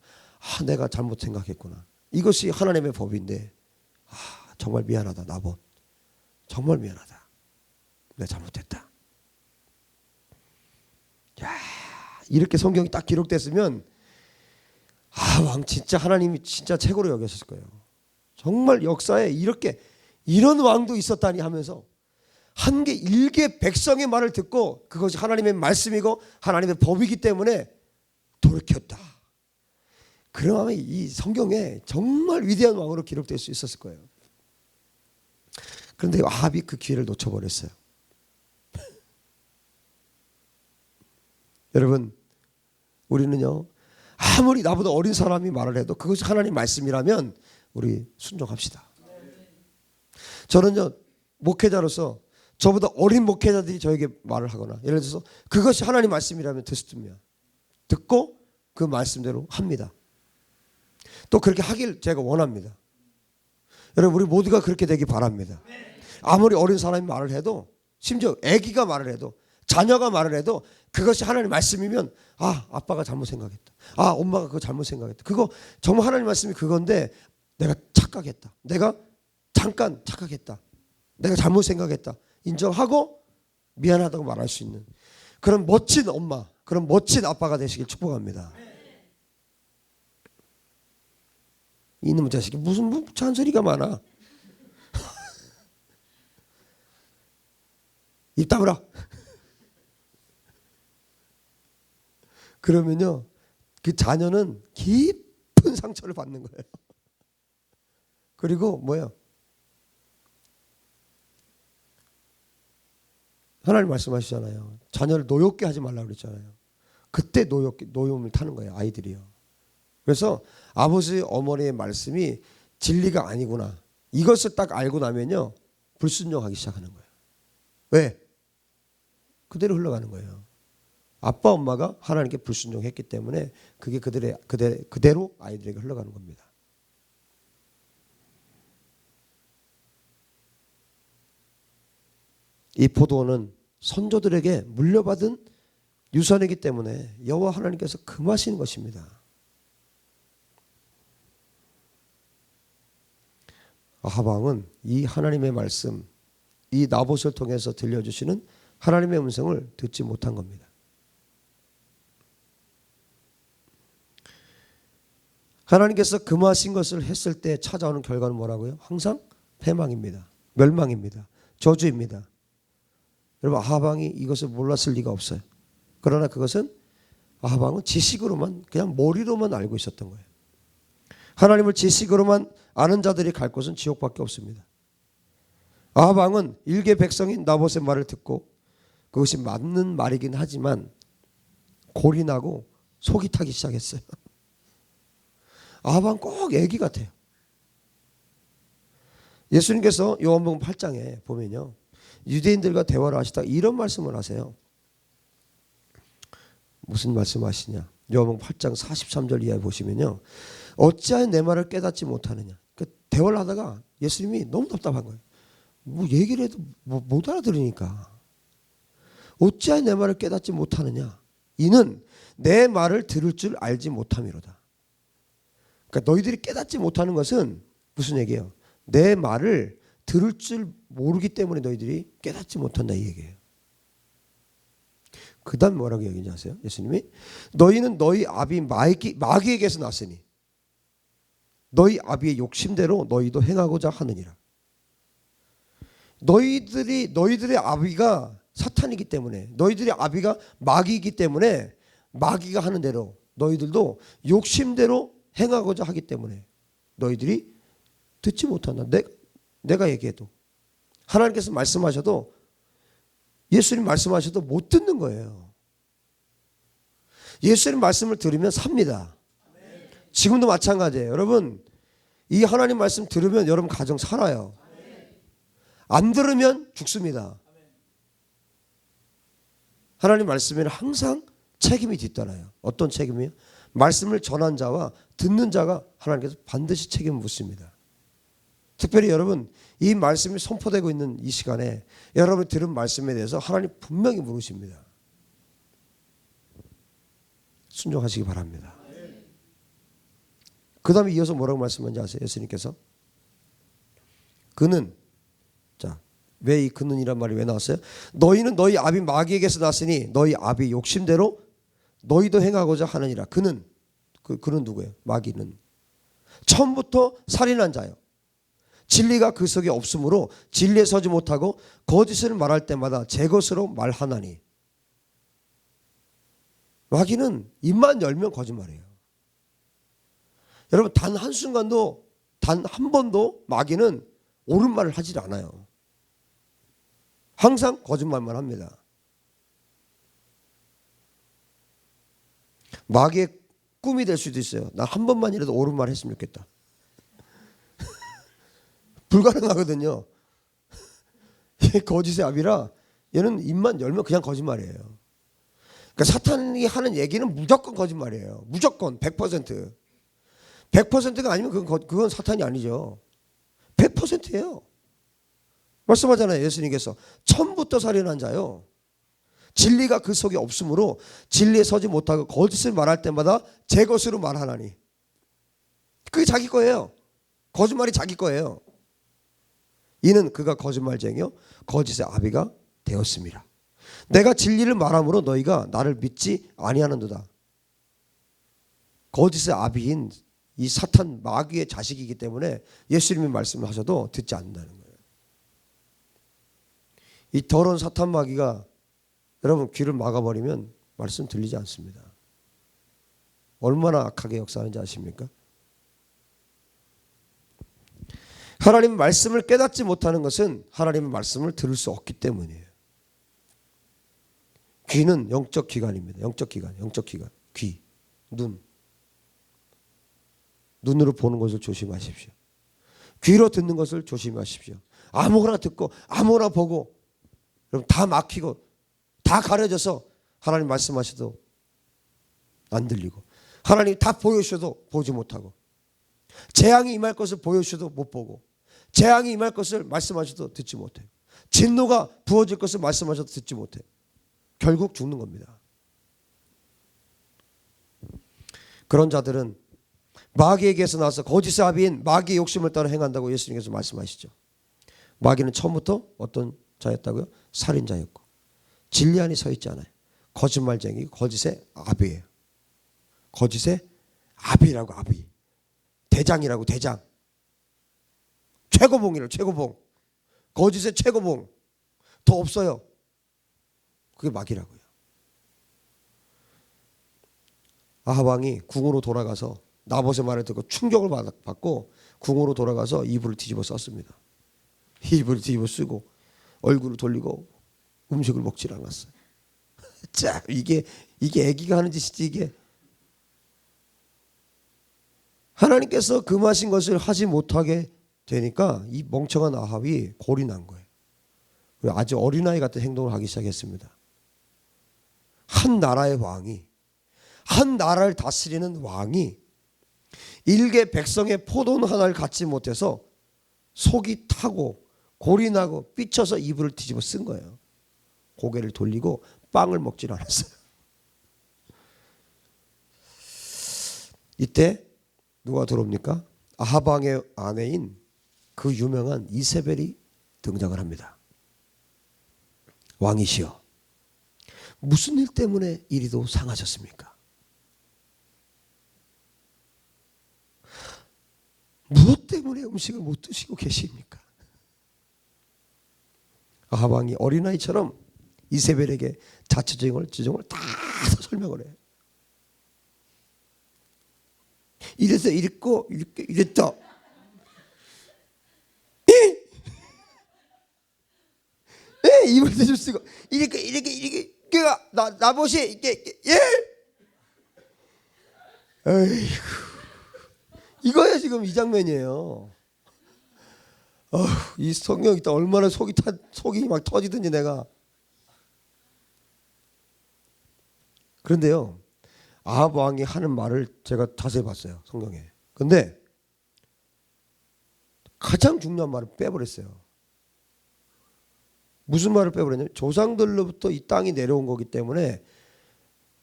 내가 잘못 생각했구나. 이것이 하나님의 법인데 정말 미안하다 나봇. 정말 미안하다. 내가 잘못했다. 야, 이렇게 성경이 딱 기록됐으면 왕 진짜 하나님이 진짜 최고로 여겼을 거예요. 정말 역사에 이런 왕도 있었다니 하면서 한 개 일개 백성의 말을 듣고 그것이 하나님의 말씀이고 하나님의 법이기 때문에 돌이켰다. 그러면 이 성경에 정말 위대한 왕으로 기록될 수 있었을 거예요. 그런데 아합이 그 기회를 놓쳐버렸어요. 여러분 우리는요 아무리 나보다 어린 사람이 말을 해도 그것이 하나님 말씀이라면 우리 순종합시다. 저는요, 목회자로서 저보다 어린 목회자들이 저에게 말을 하거나 예를 들어서 그것이 하나님 말씀이라면 듣고 그 말씀대로 합니다. 또 그렇게 하길 제가 원합니다. 여러분, 우리 모두가 그렇게 되기 바랍니다. 아무리 어린 사람이 말을 해도, 심지어 아기가 말을 해도, 자녀가 말을 해도 그것이 하나님 말씀이면 아빠가 잘못 생각했다. 엄마가 그거 잘못 생각했다. 그거 정말 하나님 말씀이 그건데 내가 착각했다. 내가 잠깐 착각했다. 내가 잘못 생각했다. 인정하고 미안하다고 말할 수 있는 그런 멋진 엄마, 그런 멋진 아빠가 되시길 축복합니다. 이놈의 자식이 무슨 잔소리가 많아. 입 다물어. 그러면요, 그 자녀는 깊은 상처를 받는 거예요. 그리고 뭐예요? 하나님 말씀하시잖아요. 자녀를 노엽게 하지 말라고 그랬잖아요. 그때 노염을 타는 거예요, 아이들이요. 그래서 아버지, 어머니의 말씀이 진리가 아니구나. 이것을 딱 알고 나면요, 불순종하기 시작하는 거예요. 왜? 그대로 흘러가는 거예요. 아빠, 엄마가 하나님께 불순종했기 때문에 그게 그대로 아이들에게 흘러가는 겁니다. 이 포도원은 선조들에게 물려받은 유산이기 때문에 여호와 하나님께서 금하시는 것입니다. 아합 왕은 이 하나님의 말씀, 이 나봇을 통해서 들려주시는 하나님의 음성을 듣지 못한 겁니다. 하나님께서 금하신 것을 했을 때 찾아오는 결과는 뭐라고요? 항상 패망입니다. 멸망입니다. 저주입니다. 여러분, 아합왕이 이것을 몰랐을 리가 없어요. 그러나 그것은 아합왕은 지식으로만, 그냥 머리로만 알고 있었던 거예요. 하나님을 지식으로만 아는 자들이 갈 곳은 지옥밖에 없습니다. 아합왕은 일개 백성인 나봇의 말을 듣고 그것이 맞는 말이긴 하지만 골이 나고 속이 타기 시작했어요. 아합왕 꼭 애기 같아요. 예수님께서 요한복음 8장에 보면요, 유대인들과 대화를 하시다가 이런 말씀을 하세요. 무슨 말씀하시냐? 요한복음 8장 43절 이하에 보시면요, 어찌하여 내 말을 깨닫지 못하느냐. 그 대화를 하다가 예수님이 너무 답답한 거예요. 뭐 얘기를 해도 못 알아들으니까. 어찌하여 내 말을 깨닫지 못하느냐. 이는 내 말을 들을 줄 알지 못함이로다. 그러니까 너희들이 깨닫지 못하는 것은 무슨 얘기예요? 내 말을 들을 줄 모르기 때문에 너희들이 깨닫지 못한다, 이 얘기예요. 그 다음 뭐라고 얘기하는지 아세요? 예수님이 너희는 너희 아비 마귀에게서 났으니 너희 아비의 욕심대로 너희도 행하고자 하느니라. 너희들의 아비가 사탄이기 때문에, 너희들의 아비가 마귀이기 때문에 마귀가 하는 대로 너희들도 욕심대로 행하고자 하기 때문에 너희들이 듣지 못한다. 내가 얘기해도, 하나님께서 말씀하셔도, 예수님 말씀하셔도 못 듣는 거예요. 예수님 말씀을 들으면 삽니다. 지금도 마찬가지예요. 여러분, 이 하나님 말씀 들으면 여러분 가정 살아요. 안 들으면 죽습니다. 하나님 말씀에는 항상 책임이 뒤따라요. 어떤 책임이요? 말씀을 전한 자와 듣는 자가 하나님께서 반드시 책임을 묻습니다. 특별히 여러분, 이 말씀이 선포되고 있는 이 시간에 여러분이 들은 말씀에 대해서 하나님 분명히 물으십니다. 순종하시기 바랍니다. 그 다음에 이어서 뭐라고 말씀하는지 아세요? 예수님께서 그는, 자, 왜 이 그는이란 말이 왜 나왔어요? 너희는 너희 아비 마귀에게서 났으니 너희 아비 욕심대로 너희도 행하고자 하느니라. 그는 누구예요? 마귀는 처음부터 살인한 자요. 진리가 그 속에 없으므로 진리에 서지 못하고 거짓을 말할 때마다 제 것으로 말하나니. 마귀는 입만 열면 거짓말이에요. 여러분, 단 한순간도, 단 한 번도 마귀는 옳은 말을 하질 않아요. 항상 거짓말만 합니다. 마귀의 꿈이 될 수도 있어요. 나 한 번만이라도 옳은 말 했으면 좋겠다. 불가능하거든요. 얘 거짓의 아비라 얘는 입만 열면 그냥 거짓말이에요. 그러니까 사탄이 하는 얘기는 무조건 거짓말이에요. 무조건 100%. 100%가 아니면 그건 사탄이 아니죠. 100%예요. 말씀하잖아요. 예수님께서 처음부터 살인한 자요. 진리가 그 속에 없으므로 진리에 서지 못하고 거짓을 말할 때마다 제 것으로 말하나니. 그게 자기 거예요. 거짓말이 자기 거예요. 이는 그가 거짓말쟁이요 거짓의 아비가 되었습니다. 내가 진리를 말함으로 너희가 나를 믿지 아니하는도다. 거짓의 아비인 이 사탄 마귀의 자식이기 때문에 예수님이 말씀을 하셔도 듣지 않는다는 거예요. 이 더러운 사탄 마귀가 여러분 귀를 막아버리면 말씀 들리지 않습니다. 얼마나 악하게 역사하는지 아십니까? 하나님의 말씀을 깨닫지 못하는 것은 하나님의 말씀을 들을 수 없기 때문이에요. 귀는 영적 기관입니다. 영적 기관, 영적 기관. 귀, 눈. 눈으로 보는 것을 조심하십시오. 귀로 듣는 것을 조심하십시오. 아무거나 듣고 아무거나 보고 그럼 다 막히고 다 가려져서 하나님 말씀하셔도 안 들리고 하나님 다 보여주셔도 보지 못하고 재앙이 임할 것을 보여주셔도 못 보고 재앙이 임할 것을 말씀하셔도 듣지 못해요. 진노가 부어질 것을 말씀하셔도 듣지 못해요. 결국 죽는 겁니다. 그런 자들은 마귀에게서 나와서 거짓의 아비인 마귀의 욕심을 따라 행한다고 예수님께서 말씀하시죠. 마귀는 처음부터 어떤 자였다고요? 살인자였고 진리 안에 서 있지 않아요. 거짓말쟁이 거짓의 아비예요. 거짓의 아비라고 아비. 대장이라고 대장. 최고봉이라고 최고봉. 거짓의 최고봉. 더 없어요. 그게 마귀라고요. 아합 왕이 궁으로 돌아가서 나봇의 말을 듣고 충격을 받고 궁으로 돌아가서 이불을 뒤집어 썼습니다. 이불을 뒤집어 쓰고 얼굴을 돌리고 음식을 먹질 않았어요. 자, 이게 애기가 하는 짓이지 이게. 하나님께서 금하신 것을 하지 못하게 되니까 이 멍청한 아합이 골이 난 거예요. 그리고 아주 어린아이 같은 행동을 하기 시작했습니다. 한 나라의 왕이 한 나라를 다스리는 왕이 일개 백성의 포도원 하나를 갖지 못해서 속이 타고 골이 나고 삐쳐서 이불을 뒤집어 쓴 거예요. 고개를 돌리고 빵을 먹질 않았어요. 이때 누가 들어옵니까? 아합 왕의 아내인 그 유명한 이세벨이 등장을 합니다. 왕이시여, 무슨 일 때문에 이리도 상하셨습니까? 무엇 때문에 음식을 못 드시고 계십니까? 아합 왕이 어린아이처럼 이세벨에게 자초지종을 다 설명을 해요. 이래서 이랬고 이랬다. 입을 대줄 쓰고 이렇게 나봇이 이렇게 예. 에이구, 이거야 지금 이 장면이에요. 이 성경 있다 얼마나 속이 막 터지든지 내가. 그런데요, 아합 왕이 하는 말을 제가 자세히 봤어요 성경에. 근데 가장 중요한 말을 빼버렸어요. 무슨 말을 빼버렸냐면 조상들로부터 이 땅이 내려온 거기 때문에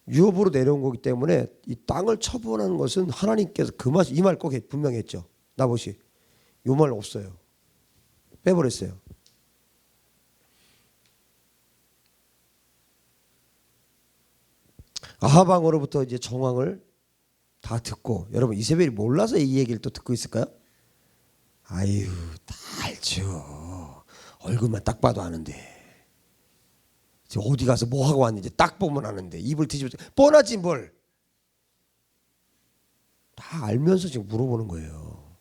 유업으로 내려온 거기 때문에 이 땅을 처분하는 것은 하나님께서 이 말 꼭 분명히 했죠. 나봇이 이 말 없어요. 빼버렸어요. 아합 왕으로부터 이제 정황을 다 듣고, 여러분 이세벨이 몰라서 이 얘기를 또 듣고 있을까요? 아유, 다 알죠. 얼굴만 딱 봐도 아는데. 어디 가서 뭐 하고 왔는지 딱 보면 아는데 입을 뒤집어 뻔하지 뭘. 다 알면서 지금 물어보는 거예요.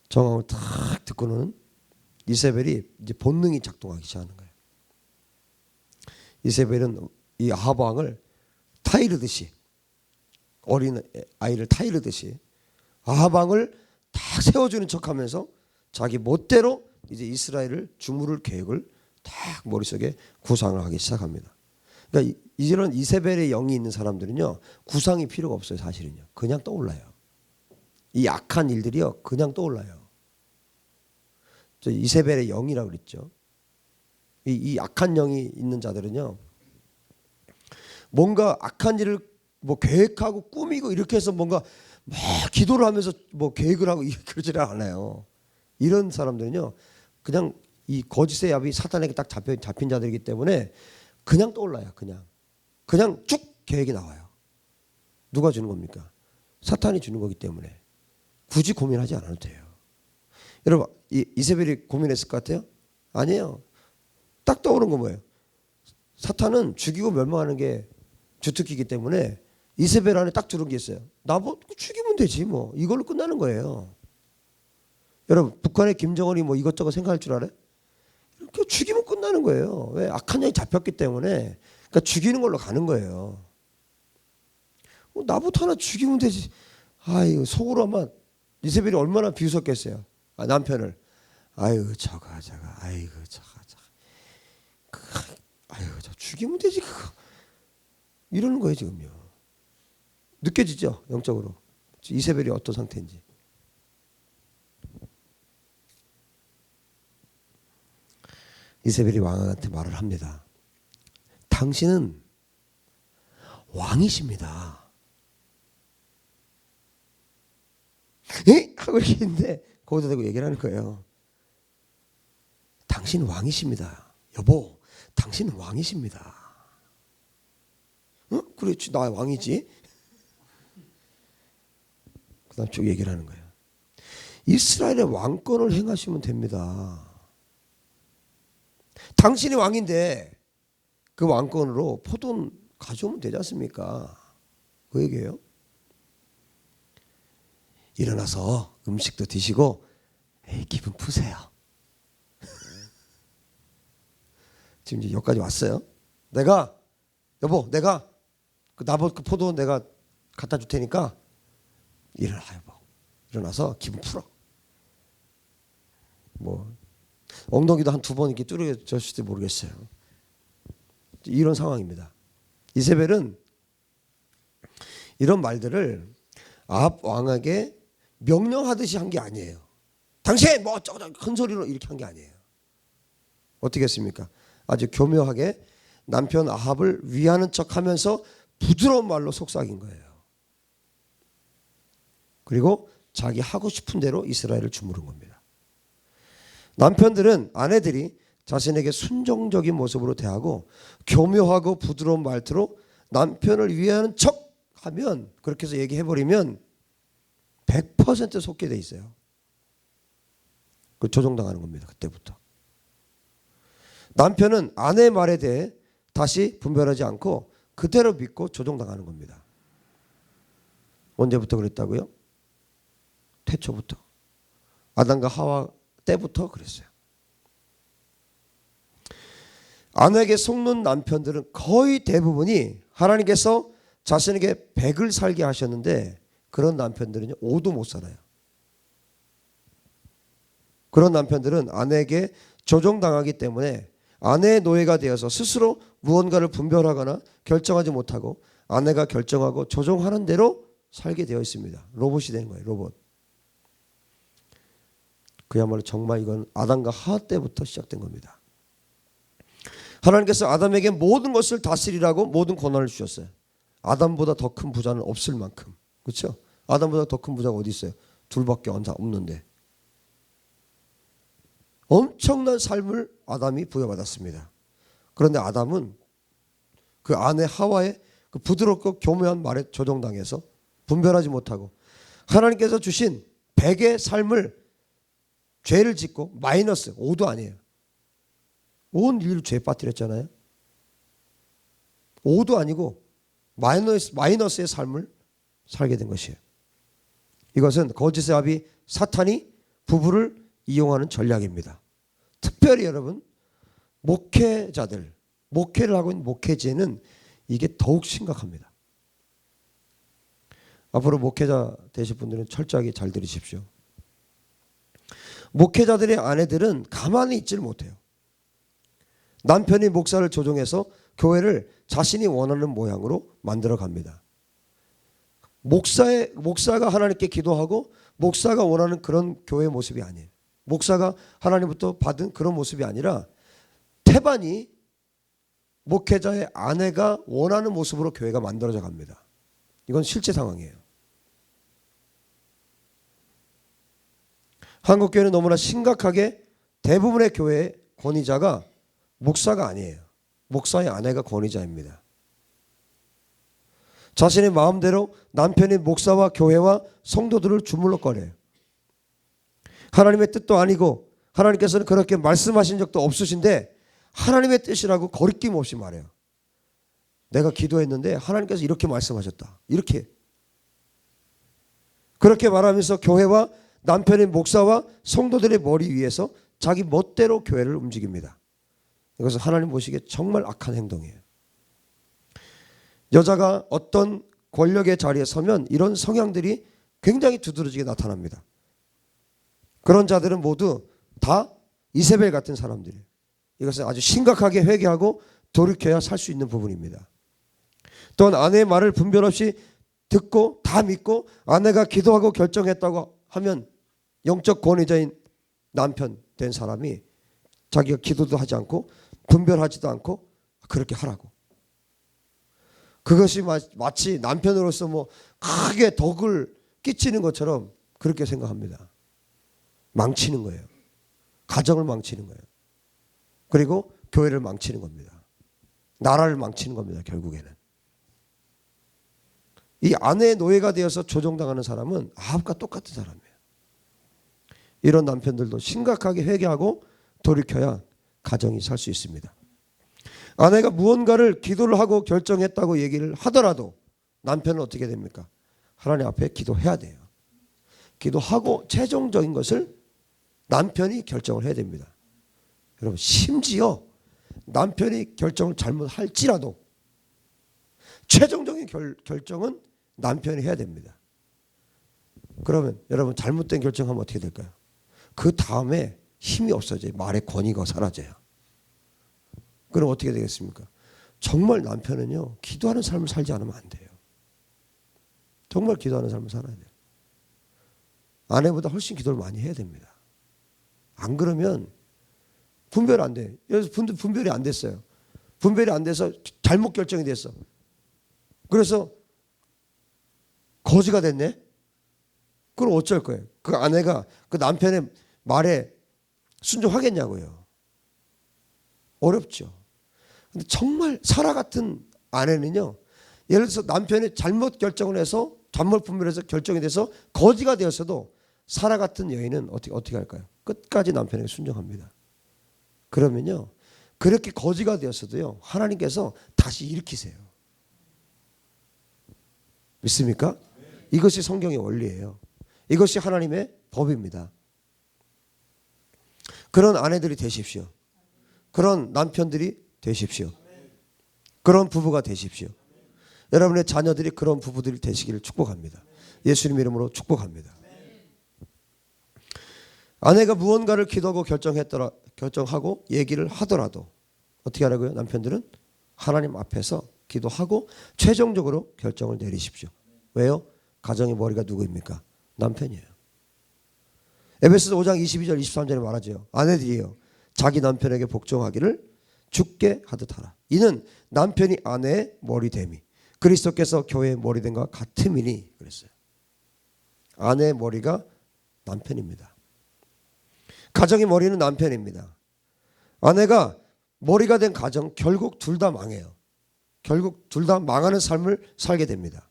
정황을 딱 듣고는 이세벨이 이제 본능이 작동하기 시작하는 거예요. 이세벨은 이 아합 왕을 타이르듯이, 어린 아이를 타이르듯이 아합 왕을 딱 세워주는 척하면서 자기 멋대로 이제 이스라엘을 주무를 계획을 딱 머릿속에 구상을 하기 시작합니다. 그러니까 이런 이세벨의 영이 있는 사람들은요, 구상이 필요가 없어요. 사실은요, 그냥 떠올라요. 이 악한 일들이요, 그냥 떠올라요. 저 이세벨의 영이라고 그랬죠. 이 악한 영이 있는 자들은요, 뭔가 악한 일을 뭐 계획하고 꾸미고 이렇게 해서 뭔가 막 기도를 하면서 뭐 계획을 하고 그러지를 않아요. 이런 사람들은요, 그냥 이 거짓의 압이 사탄에게 딱 잡힌 자들이기 때문에 그냥 떠올라요. 그냥 쭉 계획이 나와요. 누가 주는 겁니까? 사탄이 주는 거기 때문에 굳이 고민하지 않아도 돼요. 여러분, 이세벨이 고민했을 것 같아요? 아니에요. 딱 떠오른 거 뭐예요? 사탄은 죽이고 멸망하는 게 주특기이기 때문에 이세벨 안에 딱 들은 게 있어요. 나뭐 죽이면 되지 뭐. 이걸로 끝나는 거예요. 여러분, 북한의 김정은이 뭐 이것저것 생각할 줄 알아요? 이렇게 죽이면 끝나는 거예요. 왜? 악한 영이 잡혔기 때문에. 그러니까 죽이는 걸로 가는 거예요. 나부터 하나 죽이면 되지. 아유, 속으로 아마 이세벨이 얼마나 비웃었겠어요. 남편을. 아유, 저거. 아이고, 저거. 아유, 저 죽이면 되지 그거. 이러는 거예요 지금요. 느껴지죠? 영적으로. 이세벨이 어떤 상태인지. 이세벨이 왕한테 말을 합니다. 당신은 왕이십니다. 에? 하고 이렇게 있는데 거기다 대고 얘기를 하는 거예요. 당신은 왕이십니다. 여보, 당신은 왕이십니다. 그렇지, 나 왕이지. 그 다음 쭉 얘기를 하는 거예요. 이스라엘의 왕권을 행하시면 됩니다. 당신이 왕인데 그 왕권으로 포도는 가져오면 되지 않습니까? 그 얘기예요. 일어나서 음식도 드시고 기분 푸세요. 지금 이제 여기까지 왔어요. 여보, 내가 그 나봇 그 포도 내가 갖다 줄 테니까 일어나, 여보. 일어나서 기분 풀어. 뭐 엉덩이도 한 2번 이렇게 뚫어졌을지 모르겠어요. 이런 상황입니다. 이세벨은 이런 말들을 아합 왕에게 명령하듯이 한 게 아니에요. 당신 뭐 어쩌고 큰 소리로 이렇게 한 게 아니에요. 어떻게 했습니까? 아주 교묘하게 남편 아합을 위하는 척하면서 부드러운 말로 속삭인 거예요. 그리고 자기 하고 싶은 대로 이스라엘을 주무른 겁니다. 남편들은 아내들이 자신에게 순종적인 모습으로 대하고 교묘하고 부드러운 말투로 남편을 위하는 척하면, 그렇게 해서 얘기해버리면 100% 속게 돼 있어요. 그 조종당하는 겁니다. 그때부터. 남편은 아내의 말에 대해 다시 분별하지 않고 그대로 믿고 조종당하는 겁니다. 언제부터 그랬다고요? 태초부터. 아담과 하와 때부터 그랬어요. 아내에게 속는 남편들은 거의 대부분이 하나님께서 자신에게 100을 살게 하셨는데 그런 남편들은요 5도 못 살아요. 그런 남편들은 아내에게 조종당하기 때문에 아내의 노예가 되어서 스스로 무언가를 분별하거나 결정하지 못하고 아내가 결정하고 조종하는 대로 살게 되어 있습니다. 로봇이 되는 거예요. 로봇. 그야말로 정말 이건 아담과 하와 때부터 시작된 겁니다. 하나님께서 아담에게 모든 것을 다스리라고 모든 권한을 주셨어요. 아담보다 더 큰 부자는 없을 만큼. 그렇죠? 아담보다 더 큰 부자가 어디 있어요? 둘밖에 없는데. 엄청난 삶을 아담이 부여받았습니다. 그런데 아담은 그 아내 하와의 그 부드럽고 교묘한 말에 조종당해서 분별하지 못하고 하나님께서 주신 100의 삶을 죄를 짓고 마이너스 5도 아니에요. 온 인류를 죄에 빠뜨렸잖아요. 5도 아니고 마이너스의 삶을 살게 된 것이에요. 이것은 거짓의 아비 사탄이 부부를 이용하는 전략입니다. 특별히 여러분 목회자들, 목회를 하고 있는 목회지에는 이게 더욱 심각합니다. 앞으로 목회자 되실 분들은 철저하게 잘 들으십시오. 목회자들의 아내들은 가만히 있지를 못해요. 남편이 목사를 조종해서 교회를 자신이 원하는 모양으로 만들어 갑니다. 목사가 하나님께 기도하고 목사가 원하는 그런 교회 모습이 아니에요. 목사가 하나님부터 받은 그런 모습이 아니라 태반이 목회자의 아내가 원하는 모습으로 교회가 만들어져 갑니다. 이건 실제 상황이에요. 한국교회는 너무나 심각하게 대부분의 교회의 권위자가 목사가 아니에요. 목사의 아내가 권위자입니다. 자신의 마음대로 남편이 목사와 교회와 성도들을 주물럭거려요. 하나님의 뜻도 아니고 하나님께서는 그렇게 말씀하신 적도 없으신데 하나님의 뜻이라고 거리낌 없이 말해요. 내가 기도했는데 하나님께서 이렇게 말씀하셨다. 이렇게. 그렇게 말하면서 교회와 남편의 목사와 성도들의 머리 위에서 자기 멋대로 교회를 움직입니다. 이것은 하나님 보시기에 정말 악한 행동이에요. 여자가 어떤 권력의 자리에 서면 이런 성향들이 굉장히 두드러지게 나타납니다. 그런 자들은 모두 다 이세벨 같은 사람들이에요. 이것은 아주 심각하게 회개하고 돌이켜야 살 수 있는 부분입니다. 또한 아내의 말을 분별 없이 듣고 다 믿고 아내가 기도하고 결정했다고 하면 영적 권위자인 남편 된 사람이 자기가 기도도 하지 않고 분별하지도 않고 그렇게 하라고. 그것이 마치 남편으로서 뭐 크게 덕을 끼치는 것처럼 그렇게 생각합니다. 망치는 거예요. 가정을 망치는 거예요. 그리고 교회를 망치는 겁니다. 나라를 망치는 겁니다. 결국에는. 이 아내의 노예가 되어서 조종당하는 사람은 아합과 똑같은 사람이에요. 이런 남편들도 심각하게 회개하고 돌이켜야 가정이 살 수 있습니다. 아내가 무언가를 기도를 하고 결정했다고 얘기를 하더라도 남편은 어떻게 됩니까? 하나님 앞에 기도해야 돼요. 기도하고 최종적인 것을 남편이 결정을 해야 됩니다. 여러분, 심지어 남편이 결정을 잘못할지라도 최종적인 결정은 남편이 해야 됩니다. 그러면 여러분, 잘못된 결정하면 어떻게 될까요? 그 다음에 힘이 없어져요. 말의 권위가 사라져요. 그럼 어떻게 되겠습니까? 정말 남편은요, 기도하는 삶을 살지 않으면 안 돼요. 정말 기도하는 삶을 살아야 돼요. 아내보다 훨씬 기도를 많이 해야 됩니다. 안 그러면 분별 안 돼. 여기서 분별이 안 됐어요. 분별이 안 돼서 잘못 결정이 됐어. 그래서 거지가 됐네? 그럼 어쩔 거예요? 그 아내가 그 남편의 말에 순종하겠냐고요. 어렵죠. 근데 정말 사라 같은 아내는요, 예를 들어서 남편이 잘못 결정을 해서 잘못 분별해서 결정이 돼서 거지가 되었어도 사라 같은 여인은 어떻게 할까요? 끝까지 남편에게 순종합니다. 그러면요, 그렇게 거지가 되었어도요, 하나님께서 다시 일으키세요. 믿습니까? 이것이 성경의 원리예요. 이것이 하나님의 법입니다. 그런 아내들이 되십시오. 그런 남편들이 되십시오. 그런 부부가 되십시오. 여러분의 자녀들이 그런 부부들이 되시기를 축복합니다. 예수님 이름으로 축복합니다. 아내가 무언가를 기도하고 결정하고 얘기를 하더라도 어떻게 하라고요? 남편들은 하나님 앞에서 기도하고 최종적으로 결정을 내리십시오. 왜요? 가정의 머리가 누구입니까? 남편이에요. 에베소서 5장 22절 23절에 말하죠. 아내들이요, 자기 남편에게 복종하기를 주께 하듯 하라. 이는 남편이 아내의 머리됨이 그리스도께서 교회의 머리됨과 같음이니 그랬어요. 아내의 머리가 남편입니다. 가정의 머리는 남편입니다. 아내가 머리가 된 가정 결국 둘 다 망해요. 결국 둘 다 망하는 삶을 살게 됩니다.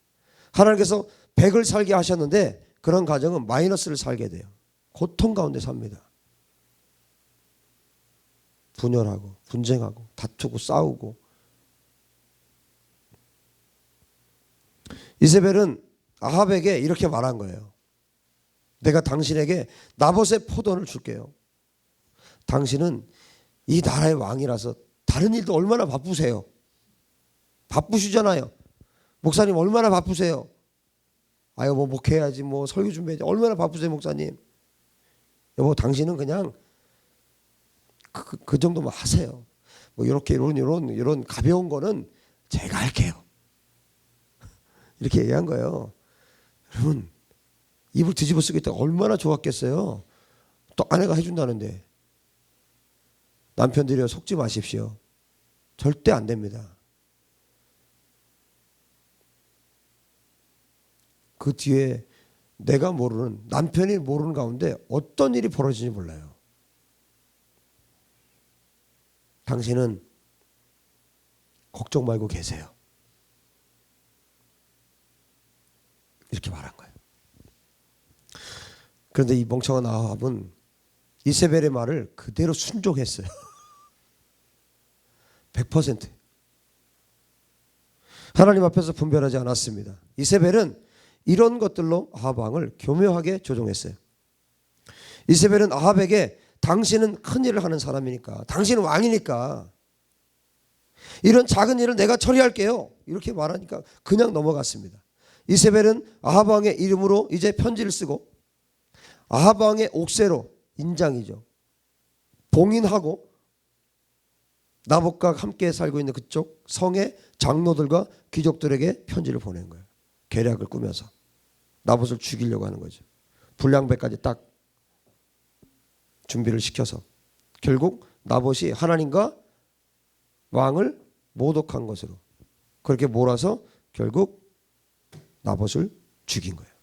하나님께서 100을 살게 하셨는데 그런 가정은 마이너스를 살게 돼요. 고통 가운데 삽니다. 분열하고 분쟁하고 다투고 싸우고. 이세벨은 아합에게 이렇게 말한 거예요. 내가 당신에게 나봇의 포도원을 줄게요. 당신은 이 나라의 왕이라서 다른 일도 얼마나 바쁘세요. 바쁘시잖아요. 목사님 얼마나 바쁘세요. 아유 뭐 목회해야지 뭐 설교 준비해야지 얼마나 바쁘세요 목사님. 여보 당신은 그냥 그 정도만 하세요. 뭐 이렇게 이런 가벼운 거는 제가 할게요. 이렇게 얘기한 거예요. 여러분 입을 뒤집어 쓰고 있다가 얼마나 좋았겠어요. 또 아내가 해준다는데. 남편들이여 속지 마십시오. 절대 안 됩니다. 그 뒤에 내가 모르는 남편이 모르는 가운데 어떤 일이 벌어지는지 몰라요. 당신은 걱정 말고 계세요. 이렇게 말한 거예요. 그런데 이 멍청한 아합은 이세벨의 말을 그대로 순종했어요. 100%. 하나님 앞에서 분별하지 않았습니다. 이세벨은 이런 것들로 아합 왕을 교묘하게 조종했어요. 이세벨은 아합에게 당신은 큰 일을 하는 사람이니까, 당신은 왕이니까 이런 작은 일을 내가 처리할게요. 이렇게 말하니까 그냥 넘어갔습니다. 이세벨은 아합 왕의 이름으로 이제 편지를 쓰고 아합 왕의 옥새로 인장이죠. 봉인하고 나봇과 함께 살고 있는 그쪽 성의 장로들과 귀족들에게 편지를 보낸 거예요. 계략을 꾸며서 나봇을 죽이려고 하는 거죠. 불량배까지 딱 준비를 시켜서 결국 나봇이 하나님과 왕을 모독한 것으로 그렇게 몰아서 결국 나봇을 죽인 거예요.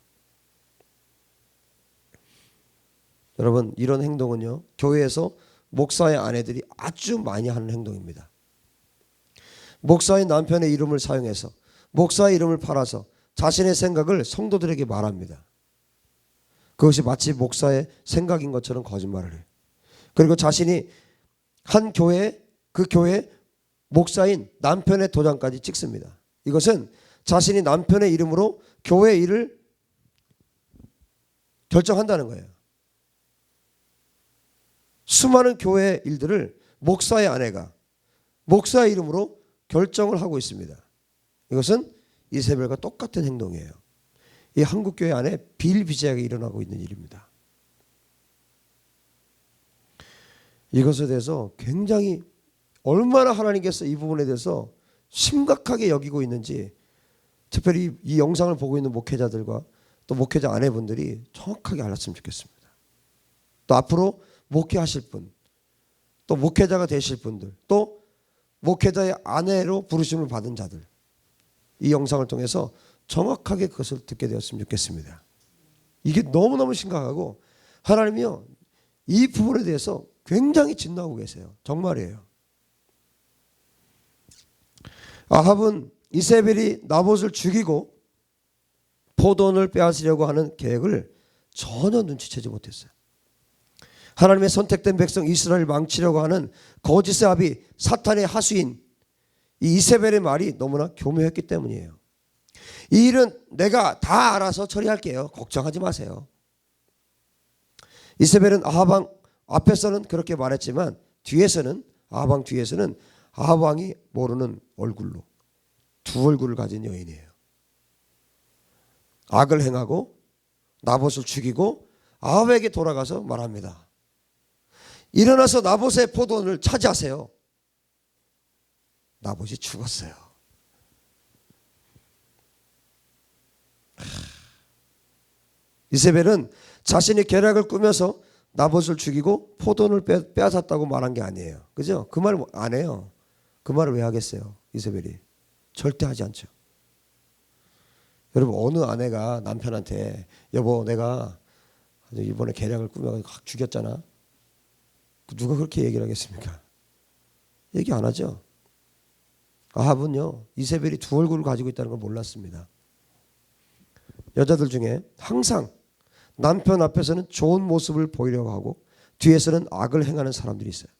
여러분 이런 행동은요 교회에서 목사의 아내들이 아주 많이 하는 행동입니다. 목사의 남편의 이름을 사용해서 목사의 이름을 팔아서 자신의 생각을 성도들에게 말합니다. 그것이 마치 목사의 생각인 것처럼 거짓말을 해요. 그리고 자신이 한 교회에 그 교회 목사인 남편의 도장까지 찍습니다. 이것은 자신이 남편의 이름으로 교회 일을 결정한다는 거예요. 수많은 교회 일들을 목사의 아내가 목사의 이름으로 결정을 하고 있습니다. 이것은 이세벨과 똑같은 행동이에요. 이 한국교회 안에 비일비재하게 일어나고 있는 일입니다. 이것에 대해서 굉장히 얼마나 하나님께서 이 부분에 대해서 심각하게 여기고 있는지 특별히 이 영상을 보고 있는 목회자들과 또 목회자 아내분들이 정확하게 알았으면 좋겠습니다. 또 앞으로 목회하실 분, 또 목회자가 되실 분들, 또 목회자의 아내로 부르심을 받은 자들 이 영상을 통해서 정확하게 그것을 듣게 되었으면 좋겠습니다. 이게 너무너무 심각하고 하나님이요 이 부분에 대해서 굉장히 진노하고 계세요. 정말이에요. 아합은 이세벨이 나봇을 죽이고 포도원을 빼앗으려고 하는 계획을 전혀 눈치채지 못했어요. 하나님의 선택된 백성 이스라엘을 망치려고 하는 거짓의 아비 사탄의 하수인 이 이세벨의 말이 너무나 교묘했기 때문이에요. 이 일은 내가 다 알아서 처리할게요. 걱정하지 마세요. 이세벨은 아합 왕 앞에서는 그렇게 말했지만 뒤에서는 아합 왕 뒤에서는 아합 왕이 모르는 얼굴로 두 얼굴을 가진 여인이에요. 악을 행하고 나봇을 죽이고 아합에게 돌아가서 말합니다. 일어나서 나봇의 포도원을 차지하세요. 나봇이 죽었어요. 이세벨은 자신이 계략을 꾸며서 나봇을 죽이고 포도원을 빼앗았다고 말한 게 아니에요. 그죠? 그 말 안 해요. 그 말을 왜 하겠어요? 이세벨이. 절대 하지 않죠. 여러분 어느 아내가 남편한테 여보 내가 이번에 계략을 꾸며 확 죽였잖아. 누가 그렇게 얘기를 하겠습니까? 얘기 안 하죠. 아합은요 이세벨이 두 얼굴을 가지고 있다는 걸 몰랐습니다. 여자들 중에 항상 남편 앞에서는 좋은 모습을 보이려고 하고 뒤에서는 악을 행하는 사람들이 있어요.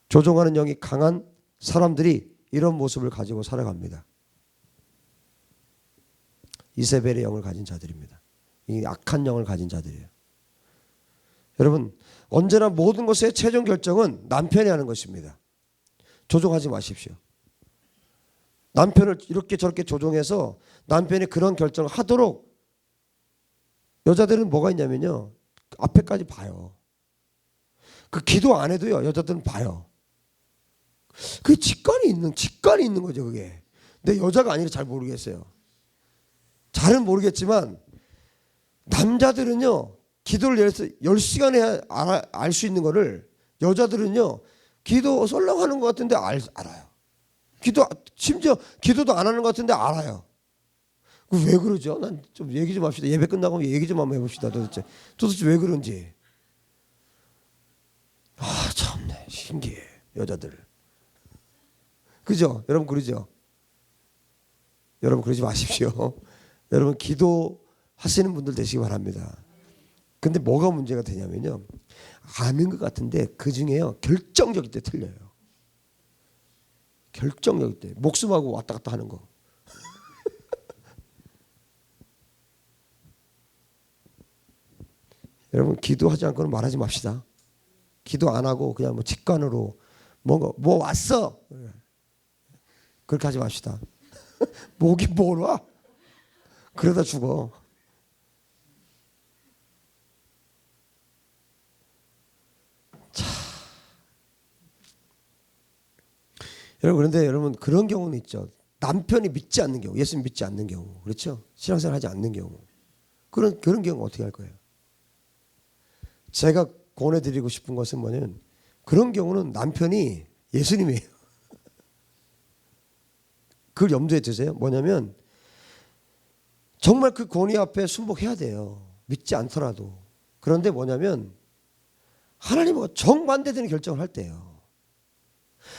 조종하는 영이 강한 사람들이 이런 모습을 가지고 살아갑니다. 이세벨의 영을 가진 자들입니다. 이 악한 영을 가진 자들이에요. 여러분 언제나 모든 것의 최종 결정은 남편이 하는 것입니다. 조종하지 마십시오. 남편을 이렇게 저렇게 조종해서 남편이 그런 결정을 하도록 여자들은 뭐가 있냐면요. 앞에까지 봐요. 그 기도 안 해도요. 여자들은 봐요. 그 직관이 있는 거죠, 그게. 근데 여자가 아니라 잘 모르겠어요. 잘은 모르겠지만 남자들은요. 기도를 예를 들어서 10시간 해야 알 수 있는 거를 여자들은요. 기도 썰렁하는 것 같은데 알아요. 심지어 기도도 안 하는 것 같은데 알아요. 왜 그러죠? 난 좀 얘기 좀 합시다. 예배 끝나고 얘기 좀 한번 해봅시다. 도대체 왜 그런지. 참네. 신기해. 여자들. 그죠? 여러분 그러죠? 여러분 그러지 마십시오. 여러분 기도하시는 분들 되시기 바랍니다. 근데 뭐가 문제가 되냐면요. 아는 것 같은데 그 중에요. 결정적일 때 틀려요. 결정적일 때. 목숨하고 왔다 갔다 하는 거. 여러분 기도하지 않고는 말하지 맙시다. 기도 안 하고 그냥 뭐 직관으로 뭐 왔어. 그렇게 하지 맙시다. 목이 뭘 와? 그러다 죽어. 자, 여러분 그런데 여러분 그런 경우는 있죠. 남편이 믿지 않는 경우, 예수님 믿지 않는 경우, 그렇죠? 신앙생활 하지 않는 경우, 그런 경우 어떻게 할 거예요? 제가 권해드리고 싶은 것은 뭐냐면 그런 경우는 남편이 예수님이에요. 그걸 염두에 두세요. 뭐냐면 정말 그 권위 앞에 순복해야 돼요. 믿지 않더라도. 그런데 뭐냐면 하나님과 정반대되는 결정을 할 때요.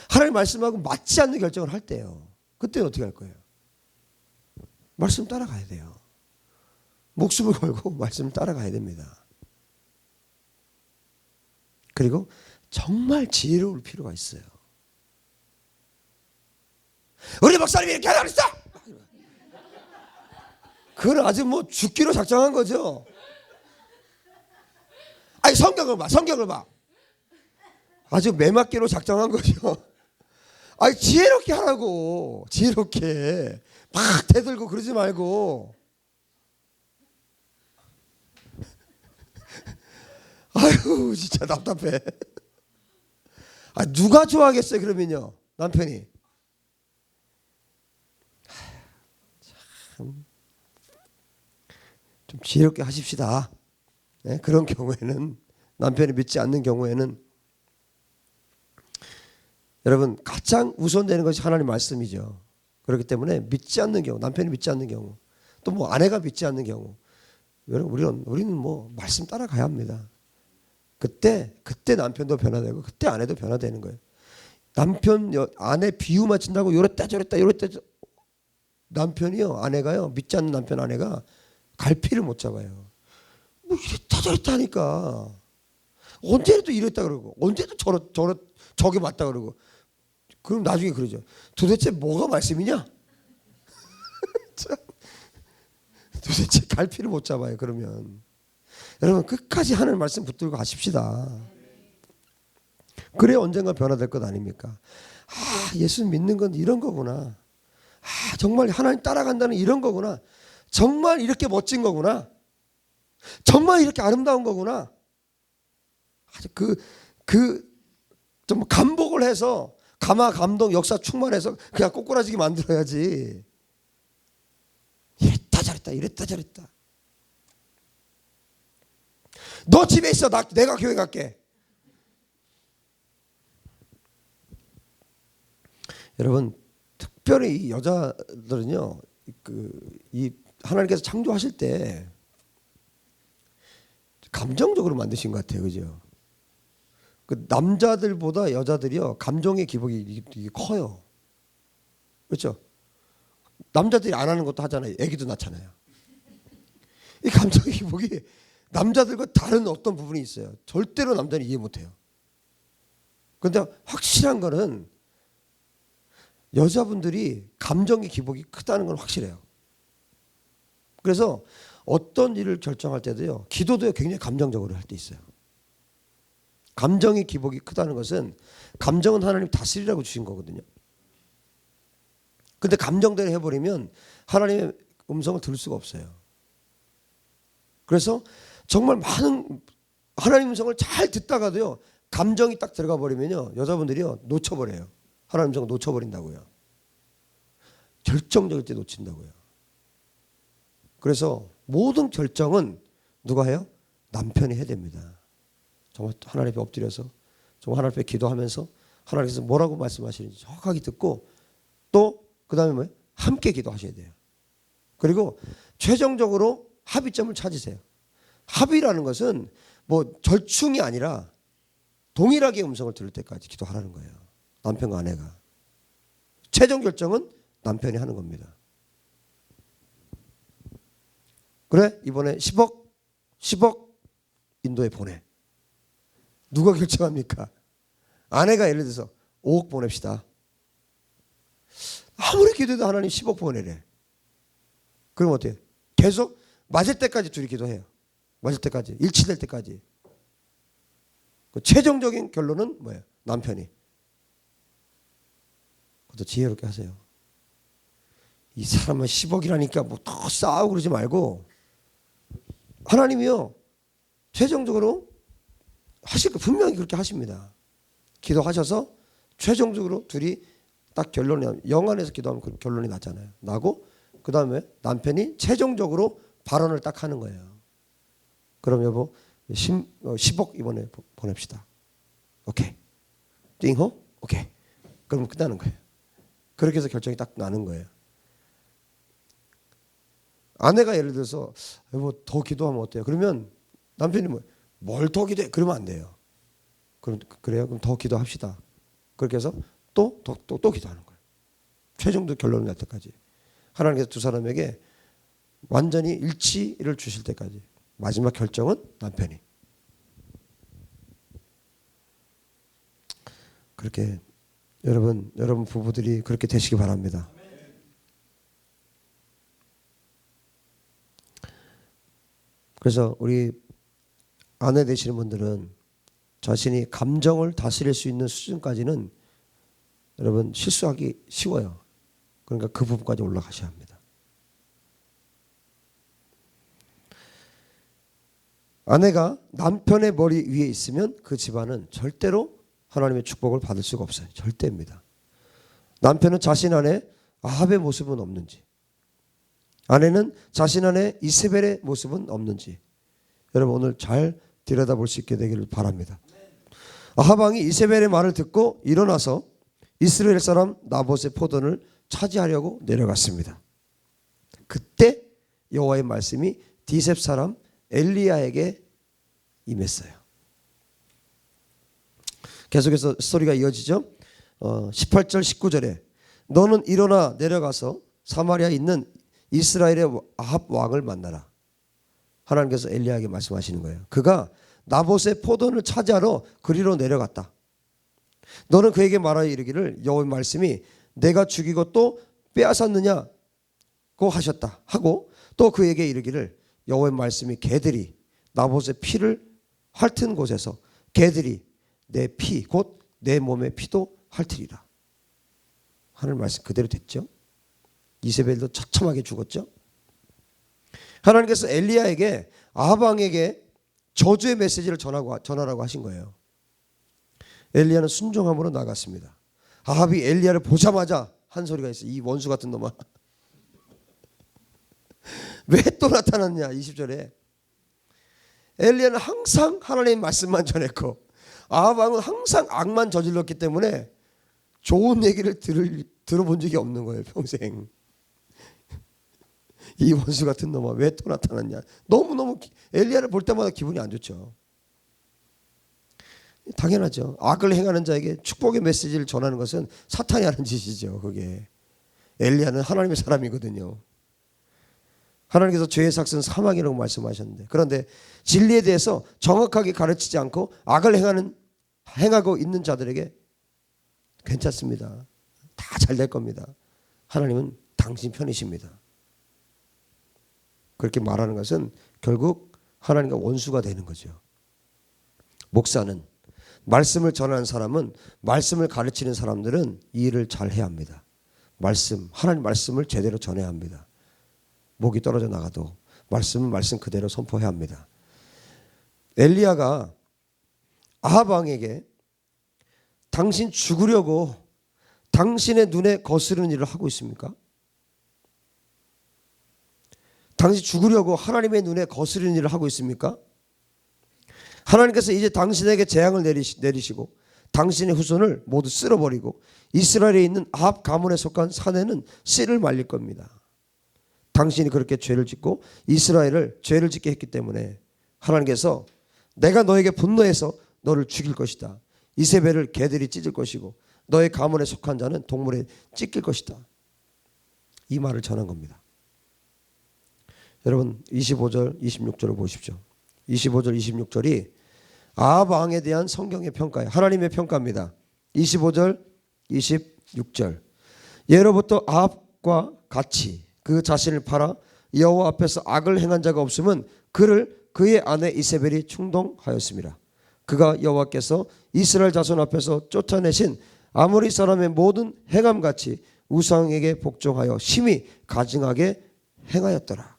하나님 말씀하고 맞지 않는 결정을 할 때요. 그때는 어떻게 할 거예요? 말씀 따라가야 돼요. 목숨을 걸고 말씀을 따라가야 됩니다. 그리고 정말 지혜로울 필요가 있어요. 우리 목사님이 이렇게 하라고 그랬어! 그건 아주 뭐 죽기로 작정한 거죠. 아니 성경을 봐. 아주 매맞기로 작정한 거죠. 아니 지혜롭게 하라고. 지혜롭게. 막 대들고 그러지 말고. 아유 진짜 답답해. 누가 좋아하겠어요 그러면요. 남편이. 참. 좀 지혜롭게 하십시다. 네? 그런 경우에는 남편이 믿지 않는 경우에는 여러분 가장 우선되는 것이 하나님 말씀이죠. 그렇기 때문에 믿지 않는 경우, 남편이 믿지 않는 경우, 또 뭐 아내가 믿지 않는 경우, 여러분 우리는 뭐 말씀 따라가야 합니다. 그때 남편도 변화되고 그때 아내도 변화되는 거예요. 남편 아내 비유 맞춘다고 요랬다 저랬다 남편이요 아내가요 믿지 않는 남편 아내가 갈피를 못 잡아요. 뭐 이랬다 저랬다 하니까 언제도 이랬다 그러고 언제도 저게 맞다 그러고 그럼 나중에 그러죠. 도대체 뭐가 말씀이냐? 도대체 갈피를 못 잡아요. 그러면 여러분 끝까지 하나님 말씀 붙들고 가십시다. 그래 언젠가 변화될 것 아닙니까? 예수 믿는 건 이런 거구나. 정말 하나님 따라간다는 이런 거구나. 정말 이렇게 멋진 거구나. 정말 이렇게 아름다운 거구나. 아주 좀 감복을 해서 감화 감동 역사 충만해서 그냥 꼬꾸라지게 만들어야지. 이랬다 저랬다. 너 집에 있어. 내가 교회 갈게. 여러분 특별히 이 여자들은요. 이 하나님께서 창조하실 때 감정적으로 만드신 것 같아요. 그죠? 그 남자들보다 여자들이요. 감정의 기복이 커요. 그렇죠? 남자들이 안 하는 것도 하잖아요. 애기도 낳잖아요. 이 감정의 기복이 남자들과 다른 어떤 부분이 있어요. 절대로 남자는 이해 못해요. 그런데 확실한 거는 여자분들이 감정의 기복이 크다는 건 확실해요. 그래서 어떤 일을 결정할 때도요. 기도도요. 굉장히 감정적으로 할 때 있어요. 감정의 기복이 크다는 것은 감정은 하나님 다스리라고 주신 거거든요. 근데 감정대로 해버리면 하나님의 음성을 들을 수가 없어요. 그래서 정말 많은 하나님 음성을 잘 듣다가도요, 감정이 딱 들어가 버리면요, 여자분들이요 놓쳐버려요. 하나님 음성을 놓쳐버린다고요. 결정적일 때 놓친다고요. 그래서 모든 결정은 누가 해요? 남편이 해야 됩니다. 정말 하나님 앞에 엎드려서 정말 하나님 앞에 기도하면서 하나님께서 뭐라고 말씀하시는지 정확하게 듣고, 또 그 다음에 뭐예요? 함께 기도하셔야 돼요. 그리고 최종적으로 합의점을 찾으세요. 합의라는 것은 뭐 절충이 아니라 동일하게 음성을 들을 때까지 기도하라는 거예요. 남편과 아내가. 최종 결정은 남편이 하는 겁니다. 그래, 이번에 10억 인도에 보내. 누가 결정합니까? 아내가 예를 들어서 5억 보냅시다. 아무리 기도해도 하나님 10억 보내래. 그럼 어때요? 계속 맞을 때까지 둘이 기도해요. 맞을 때까지, 일치될 때까지. 그 최종적인 결론은 뭐예요? 남편이. 그것도 지혜롭게 하세요. 이 사람은 10억이라니까 뭐 더 싸우고 그러지 말고, 하나님이요 최종적으로 하실 거 분명히 그렇게 하십니다. 기도하셔서 최종적으로 둘이 딱 결론이 나면, 영 안에서 기도하면 그 결론이 나잖아요. 나고 그 다음에 남편이 최종적으로 발언을 딱 하는 거예요. 그럼 여보 10억 이번에 보냅시다. 오케이. 띵호? 오케이. 그럼 끝나는 거예요. 그렇게 해서 결정이 딱 나는 거예요. 아내가 예를 들어서 여보 더 기도하면 어때요? 그러면 남편이 뭘 더 기도해? 그러면 안 돼요. 그래요? 그럼 더 기도합시다. 그렇게 해서 또 기도하는 거예요. 최종적 결론이 날 때까지. 하나님께서 두 사람에게 완전히 일치를 주실 때까지. 마지막 결정은 남편이. 그렇게 여러분 부부들이 그렇게 되시기 바랍니다. 그래서 우리 아내 되시는 분들은 자신이 감정을 다스릴 수 있는 수준까지는 여러분 실수하기 쉬워요. 그러니까 그 부분까지 올라가셔야 합니다. 아내가 남편의 머리 위에 있으면 그 집안은 절대로 하나님의 축복을 받을 수가 없어요. 절대입니다. 남편은 자신 안에 아합의 모습은 없는지, 아내는 자신 안에 이세벨의 모습은 없는지 여러분 오늘 잘 들여다볼 수 있게 되기를 바랍니다. 아합 왕이 이세벨의 말을 듣고 일어나서 이스라엘 사람 나봇의 포도를 차지하려고 내려갔습니다. 그때 여호와의 말씀이 디셉 사람 엘리야에게 임했어요. 계속해서 스토리가 이어지죠. 18절 19절에 너는 일어나 내려가서 사마리아에 있는 이스라엘의 아합 왕을 만나라. 하나님께서 엘리야에게 말씀하시는 거예요. 그가 나봇의 포도를 차지하러 그리로 내려갔다. 너는 그에게 말하여 이르기를 여호와의 말씀이 내가 죽이고 또 빼앗았느냐고 하셨다 하고, 또 그에게 이르기를 여호와의 말씀이 개들이 나봇의 피를 핥은 곳에서 개들이 내 피 곧 내 몸의 피도 핥으리라. 하늘 말씀 그대로 됐죠. 이세벨도 처참하게 죽었죠. 하나님께서 엘리야에게 아합 왕에게 저주의 메시지를 전하라고 하신 거예요. 엘리야는 순종함으로 나갔습니다. 아합이 엘리야를 보자마자 한 소리가 있어요. 이 원수 같은 놈아. 왜 또 나타났냐. 20절에 엘리야는 항상 하나님의 말씀만 전했고 아합 왕은 항상 악만 저질렀기 때문에 좋은 얘기를 들어본 적이 없는 거예요. 평생. 이 원수 같은 놈아 왜 또 나타났냐. 너무너무 엘리야를 볼 때마다 기분이 안 좋죠. 당연하죠. 악을 행하는 자에게 축복의 메시지를 전하는 것은 사탄이 하는 짓이죠. 그게 엘리야는 하나님의 사람이거든요. 하나님께서 죄의 삭은 사망이라고 말씀하셨는데, 그런데 진리에 대해서 정확하게 가르치지 않고 악을 행하고 있는 자들에게 괜찮습니다. 다 잘 될 겁니다. 하나님은 당신 편이십니다. 그렇게 말하는 것은 결국 하나님과 원수가 되는 거죠. 목사는, 말씀을 전하는 사람은, 말씀을 가르치는 사람들은 이 일을 잘 해야 합니다. 하나님 말씀을 제대로 전해야 합니다. 목이 떨어져 나가도 말씀은 말씀 그대로 선포해야 합니다. 엘리야가 아합 왕에게 당신 죽으려고 당신의 눈에 거스르는 일을 하고 있습니까? 당신 죽으려고 하나님의 눈에 거스르는 일을 하고 있습니까? 하나님께서 이제 당신에게 재앙을 내리시고 당신의 후손을 모두 쓸어버리고 이스라엘에 있는 아합 가문에 속한 사내는 씨를 말릴 겁니다. 당신이 그렇게 죄를 짓고 이스라엘을 죄를 짓게 했기 때문에 하나님께서 내가 너에게 분노해서 너를 죽일 것이다. 이세벨을 개들이 찢을 것이고 너의 가문에 속한 자는 동물에 찢길 것이다. 이 말을 전한 겁니다. 여러분 25절 26절을 보십시오. 25절 26절이 아합 왕에 대한 성경의 평가예요. 하나님의 평가입니다. 25절 26절 예로부터 아합과 같이 그 자신을 팔아 여호와 앞에서 악을 행한 자가 없으면 그의 아내 이세벨이 충동하였습니다. 그가 여호와께서 이스라엘 자손 앞에서 쫓아내신 아모리 사람의 모든 행함같이 우상에게 복종하여 심히 가증하게 행하였더라.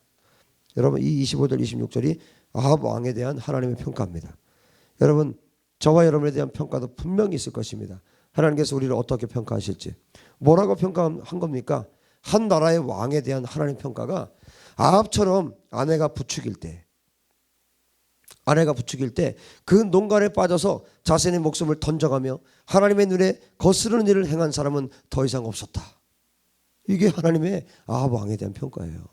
여러분 이 25절 26절이 아합 왕에 대한 하나님의 평가입니다. 여러분 저와 여러분에 대한 평가도 분명히 있을 것입니다. 하나님께서 우리를 어떻게 평가하실지. 뭐라고 평가한 겁니까? 한 나라의 왕에 대한 하나님 평가가 아합처럼 아내가 부추길 때 그 농간에 빠져서 자신의 목숨을 던져가며 하나님의 눈에 거스르는 일을 행한 사람은 더 이상 없었다. 이게 하나님의 아합 왕에 대한 평가예요.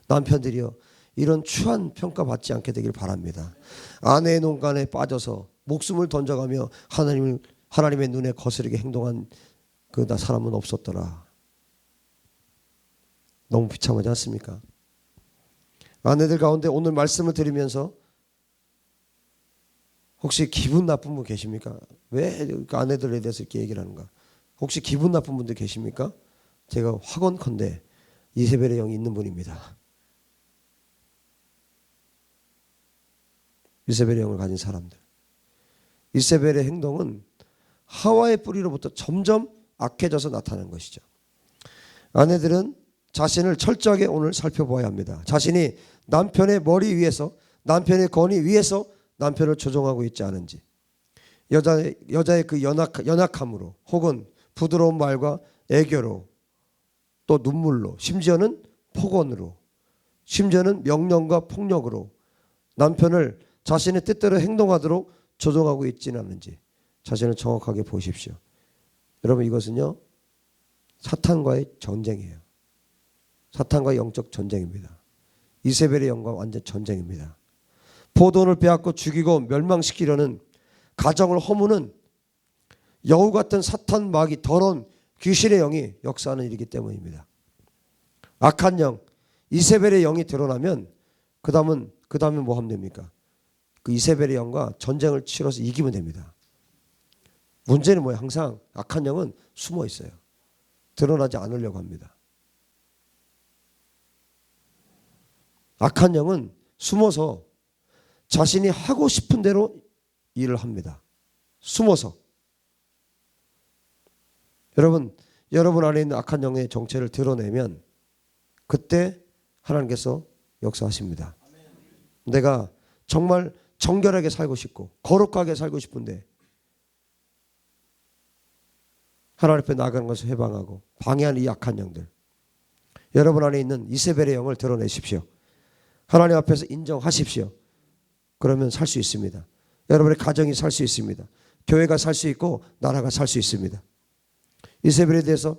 남편들이요, 이런 추한 평가 받지 않게 되길 바랍니다. 아내의 농간에 빠져서 목숨을 던져가며 하나님의 눈에 거스르게 행동한 그 사람은 없었더라. 너무 비참하지 않습니까? 아내들 가운데 오늘 말씀을 드리면서 혹시 기분 나쁜 분 계십니까? 왜 아내들에 대해서 이렇게 얘기를 하는가? 혹시 기분 나쁜 분들 계십니까? 제가 확언컨대 이세벨의 영이 있는 분입니다. 이세벨의 영을 가진 사람들. 이세벨의 행동은 하와의 뿌리로부터 점점 악해져서 나타나는 것이죠. 아내들은 자신을 철저하게 오늘 살펴보아야 합니다. 자신이 남편의 머리 위에서, 남편의 권위 위에서 남편을 조종하고 있지 않은지, 여자의 그 연약함으로 혹은 부드러운 말과 애교로, 또 눈물로, 심지어는 폭언으로, 심지어는 명령과 폭력으로 남편을 자신의 뜻대로 행동하도록 조종하고 있지는 않은지 자신을 정확하게 보십시오. 여러분 이것은요 사탄과의 전쟁이에요. 사탄과의 영적 전쟁입니다. 이세벨의 영과 완전 전쟁입니다. 포도원을 빼앗고 죽이고 멸망시키려는 가정을 허무는 여우 같은 사탄 마귀 더러운 귀신의 영이 역사하는 일이기 때문입니다. 악한 영 이세벨의 영이 드러나면 그 다음은 뭐 하면 됩니까? 그 이세벨의 영과 전쟁을 치러서 이기면 됩니다. 문제는 뭐예요? 항상 악한 영은 숨어 있어요. 드러나지 않으려고 합니다. 악한 영은 숨어서 자신이 하고 싶은 대로 일을 합니다. 숨어서. 여러분 안에 있는 악한 영의 정체를 드러내면 그때 하나님께서 역사하십니다. 내가 정말 정결하게 살고 싶고 거룩하게 살고 싶은데 하나님 앞에 나가는 것을 해방하고 방해하는 이 악한 영들, 여러분 안에 있는 이세벨의 영을 드러내십시오. 하나님 앞에서 인정하십시오. 그러면 살 수 있습니다. 여러분의 가정이 살 수 있습니다. 교회가 살 수 있고 나라가 살 수 있습니다. 이세벨에 대해서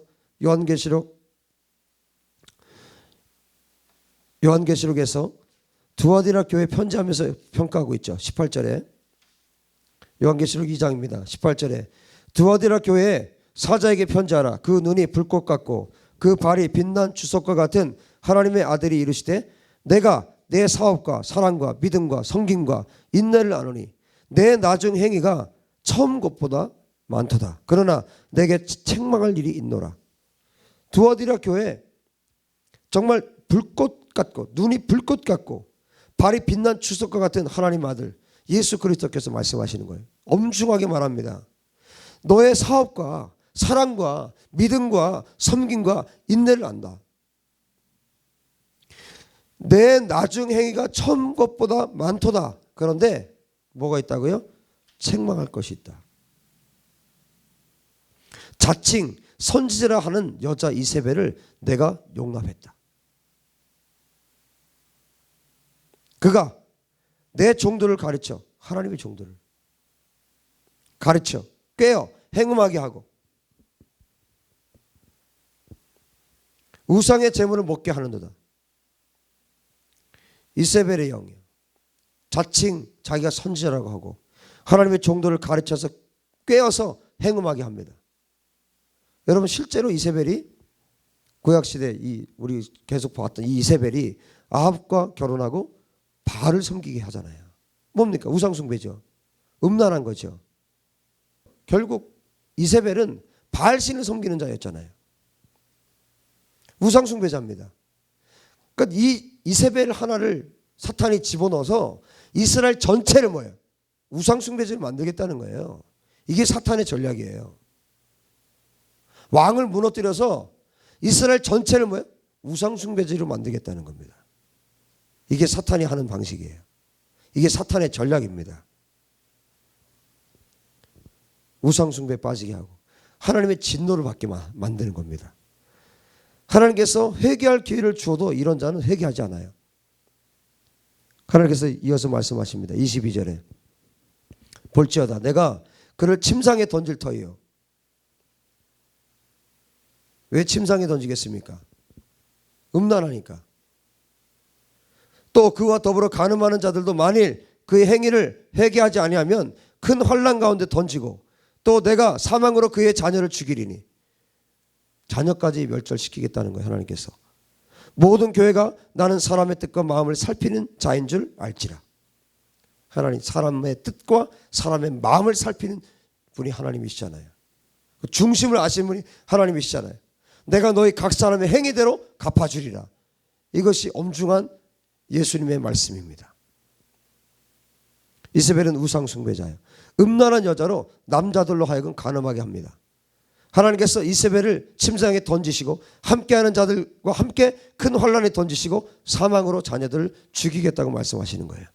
요한계시록에서 두아디라 교회 편지하면서 평가하고 있죠. 18절에 요한계시록 2장입니다. 18절에 두아디라 교회에 사자에게 편지하라. 그 눈이 불꽃 같고 그 발이 빛난 주석과 같은 하나님의 아들이 이르시되 내가 내 사업과 사랑과 믿음과 섬김과 인내를 아노니 내 나중 행위가 처음 것보다 많도다. 그러나 내게 책망할 일이 있노라. 두아디라 교회 정말 불꽃 같고 눈이 불꽃 같고 발이 빛난 주석과 같은 하나님 아들 예수 그리스도께서 말씀하시는 거예요. 엄중하게 말합니다. 너의 사업과 사랑과 믿음과 섬김과 인내를 안다. 내 나중 행위가 처음 것보다 많도다. 그런데 뭐가 있다고요? 책망할 것이 있다. 자칭 선지자라 하는 여자 이세벨을 내가 용납했다. 그가 내 종들을 가르쳐, 하나님의 종들을 가르쳐 꿰어 행음하게 하고 우상의 제물을 먹게 하는도다. 이세벨의 영이요. 자칭 자기가 선지자라고 하고 하나님의 종들을 가르쳐서 꿰어서 행음하게 합니다. 여러분 실제로 이세벨이 구약시대 우리 계속 봤던 이 이세벨이 아합과 결혼하고 바알을 섬기게 하잖아요. 뭡니까? 우상숭배죠. 음란한 거죠. 결국 이세벨은 바알신을 섬기는 자였잖아요. 우상숭배자입니다. 그러니까 이 이세벨 하나를 사탄이 집어넣어서 이스라엘 전체를 뭐예요? 우상숭배자를 만들겠다는 거예요. 이게 사탄의 전략이에요. 왕을 무너뜨려서 이스라엘 전체를 뭐예요? 우상숭배자로 만들겠다는 겁니다. 이게 사탄이 하는 방식이에요. 이게 사탄의 전략입니다. 우상숭배에 빠지게 하고 하나님의 진노를 받게 만드는 겁니다. 하나님께서 회개할 기회를 주어도 이런 자는 회개하지 않아요. 하나님께서 이어서 말씀하십니다. 22절에 볼지어다 내가 그를 침상에 던질 터이요. 왜 침상에 던지겠습니까? 음란하니까. 또 그와 더불어 간음하는 자들도 만일 그의 행위를 회개하지 아니하면 큰 환난 가운데 던지고 또 내가 사망으로 그의 자녀를 죽이리니 자녀까지 멸절시키겠다는 거예요. 하나님께서. 모든 교회가 나는 사람의 뜻과 마음을 살피는 자인 줄 알지라. 하나님 사람의 뜻과 사람의 마음을 살피는 분이 하나님이시잖아요. 중심을 아시는 분이 하나님이시잖아요. 내가 너희 각 사람의 행위대로 갚아주리라. 이것이 엄중한 예수님의 말씀입니다. 이세벨은 우상숭배자예요. 음란한 여자로 남자들로 하여금 간음하게 합니다. 하나님께서 이세벨을 침상에 던지시고 함께하는 자들과 함께 큰 환란에 던지시고 사망으로 자녀들을 죽이겠다고 말씀하시는 거예요.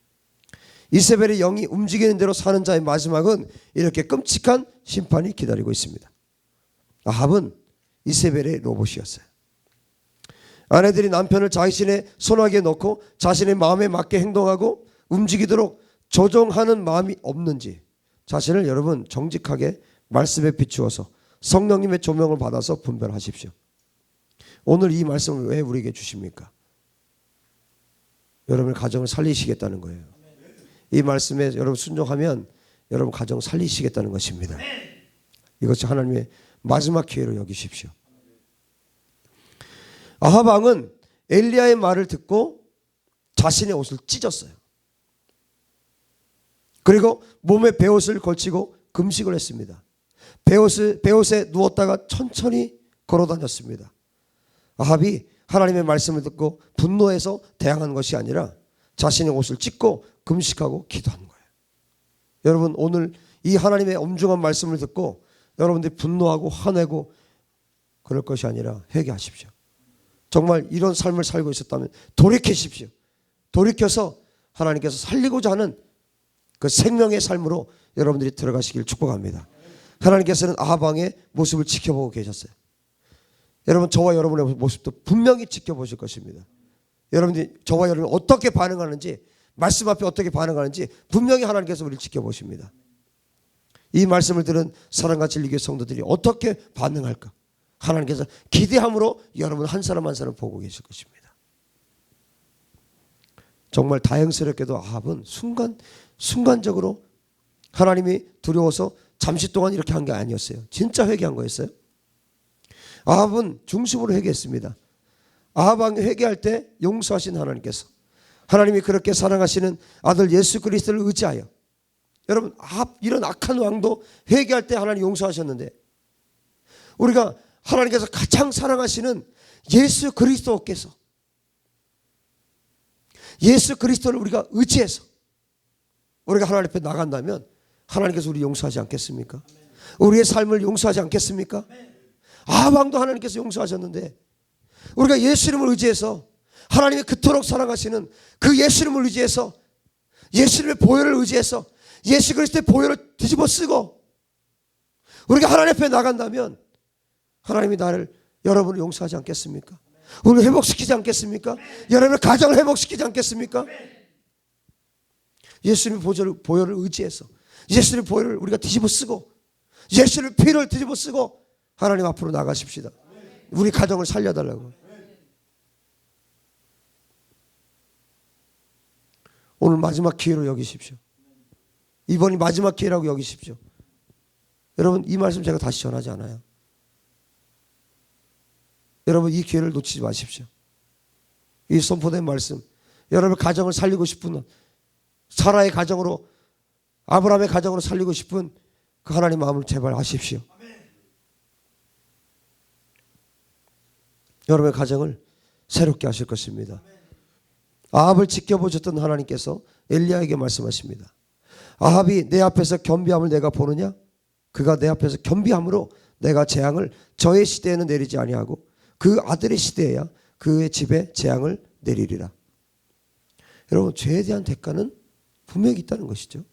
이세벨의 영이 움직이는 대로 사는 자의 마지막은 이렇게 끔찍한 심판이 기다리고 있습니다. 아합은 이세벨의 로봇이었어요. 아내들이 남편을 자신의 손아귀에 넣고 자신의 마음에 맞게 행동하고 움직이도록 조종하는 마음이 없는지 자신을 여러분 정직하게 말씀에 비추어서 성령님의 조명을 받아서 분별하십시오. 오늘 이 말씀을 왜 우리에게 주십니까? 여러분의 가정을 살리시겠다는 거예요. 이 말씀에 여러분 순종하면 여러분 가정 살리시겠다는 것입니다. 이것이 하나님의 마지막 기회로 여기십시오. 아합 왕은 엘리야의 말을 듣고 자신의 옷을 찢었어요. 그리고 몸에 베옷을 걸치고 금식을 했습니다. 베옷에 누웠다가 천천히 걸어다녔습니다. 아합이 하나님의 말씀을 듣고 분노해서 대항한 것이 아니라 자신의 옷을 찢고 금식하고 기도한 거예요. 여러분 오늘 이 하나님의 엄중한 말씀을 듣고 여러분들이 분노하고 화내고 그럴 것이 아니라 회개하십시오. 정말 이런 삶을 살고 있었다면 돌이키십시오. 돌이켜서 하나님께서 살리고자 하는 그 생명의 삶으로 여러분들이 들어가시길 축복합니다. 하나님께서는 아합 왕의 모습을 지켜보고 계셨어요. 여러분 저와 여러분의 모습도 분명히 지켜보실 것입니다. 여러분들이 저와 여러분이 어떻게 반응하는지 말씀 앞에 어떻게 반응하는지 분명히 하나님께서 우리를 지켜보십니다. 이 말씀을 들은 사랑과 진리교회 성도들이 어떻게 반응할까? 하나님께서 기대함으로 여러분 한 사람 한 사람 보고 계실 것입니다. 정말 다행스럽게도 아합은 순간적으로 하나님이 두려워서 잠시 동안 이렇게 한 게 아니었어요. 진짜 회개한 거였어요. 아합은 중심으로 회개했습니다. 아합 왕이 회개할 때 용서하신 하나님께서 하나님이 그렇게 사랑하시는 아들 예수 그리스도를 의지하여 여러분 아합 이런 악한 왕도 회개할 때 하나님 용서하셨는데 우리가 하나님께서 가장 사랑하시는 예수 그리스도께서 예수 그리스도를 우리가 의지해서 우리가 하나님 앞에 나간다면 하나님께서 우리 용서하지 않겠습니까? 우리의 삶을 용서하지 않겠습니까? 아합 왕도 하나님께서 용서하셨는데 우리가 예수 이름을 의지해서 하나님이 그토록 사랑하시는 그 예수님을 의지해서, 예수님의 보혈을 의지해서 예수 그리스도의 보혈을 뒤집어 쓰고 우리가 하나님 앞에 나간다면 하나님이 여러분을 용서하지 않겠습니까? 우리를 회복시키지 않겠습니까? 여러분의 가정을 회복시키지 않겠습니까? 예수님의 보혈을 의지해서 예수님의 보혈을 우리가 뒤집어 쓰고 예수님의 피를 뒤집어 쓰고 하나님 앞으로 나가십시다. 우리 가정을 살려달라고. 오늘 마지막 기회로 여기십시오. 이번이 마지막 기회라고 여기십시오. 여러분, 이 말씀 제가 다시 전하지 않아요. 여러분, 이 기회를 놓치지 마십시오. 이 선포된 말씀, 여러분 가정을 살리고 싶은, 사라의 가정으로, 아브라함의 가정으로 살리고 싶은 그 하나님 마음을 제발 아십시오. 여러분의 가정을 새롭게 하실 것입니다. 아합을 지켜보셨던 하나님께서 엘리야에게 말씀하십니다. 아합이 내 앞에서 겸비함을 내가 보느냐? 그가 내 앞에서 겸비함으로 내가 재앙을 저의 시대에는 내리지 아니하고 그 아들의 시대에야 그의 집에 재앙을 내리리라. 여러분, 죄에 대한 대가는 분명히 있다는 것이죠.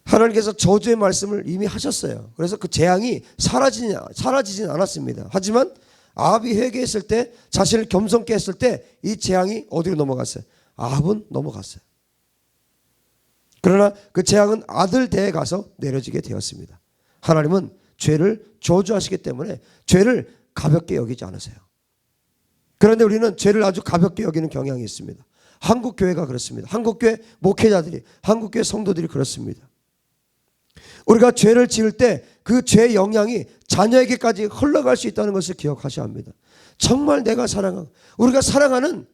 하나님께서 저주의 말씀을 이미 하셨어요. 그래서 그 재앙이 사라지진 않았습니다. 하지만 아합이 회개했을 때, 자신을 겸손케 했을 때 이 재앙이 어디로 넘어갔어요? 아합은 넘어갔어요. 그러나 그 재앙은 아들 대에 가서 내려지게 되었습니다. 하나님은 죄를 저주하시기 때문에 죄를 가볍게 여기지 않으세요. 그런데 우리는 죄를 아주 가볍게 여기는 경향이 있습니다. 한국교회가 그렇습니다. 한국교회 목회자들이, 한국교회 성도들이 그렇습니다. 우리가 죄를 지을 때 그 죄의 영향이 자녀에게까지 흘러갈 수 있다는 것을 기억하셔야 합니다. 정말 내가 사랑하고 우리가 사랑하는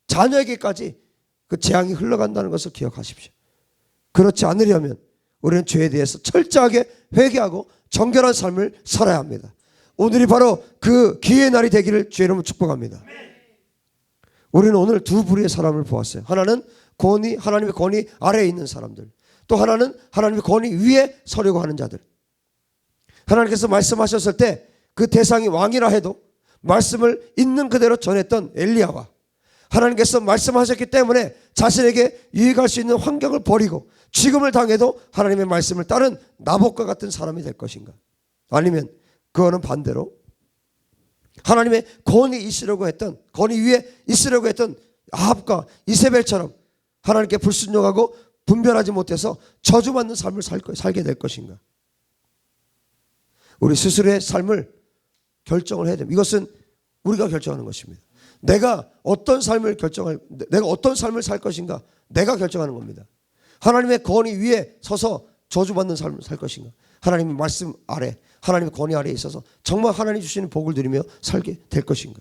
자녀에게까지 그 재앙이 흘러간다는 것을 기억하십시오. 그렇지 않으려면 우리는 죄에 대해서 철저하게 회개하고 정결한 삶을 살아야 합니다. 오늘이 바로 그 기회의 날이 되기를 주의 이름으로 축복합니다. 우리는 오늘 두 부류의 사람을 보았어요. 하나는 하나님의 권위 아래에 있는 사람들, 또 하나는 하나님의 권위 위에 서려고 하는 자들. 하나님께서 말씀하셨을 때 그 대상이 왕이라 해도 말씀을 있는 그대로 전했던 엘리야와 하나님께서 말씀하셨기 때문에 자신에게 유익할 수 있는 환경을 버리고 죽음을 당해도 하나님의 말씀을 따른 나봇과 같은 사람이 될 것인가? 아니면 그거는 반대로 하나님의 권위 위에 있으려고 했던 아합과 이세벨처럼 하나님께 불순종하고 분별하지 못해서 저주받는 삶을 살게 될 것인가? 우리 스스로의 삶을 결정을 해야 됩니다. 이것은 우리가 결정하는 것입니다. 내가 어떤 삶을 살 것인가? 내가 결정하는 겁니다. 하나님의 권위 위에 서서 저주받는 삶을 살 것인가? 하나님의 말씀 아래, 하나님의 권위 아래에 있어서 정말 하나님 주시는 복을 누리며 살게 될 것인가?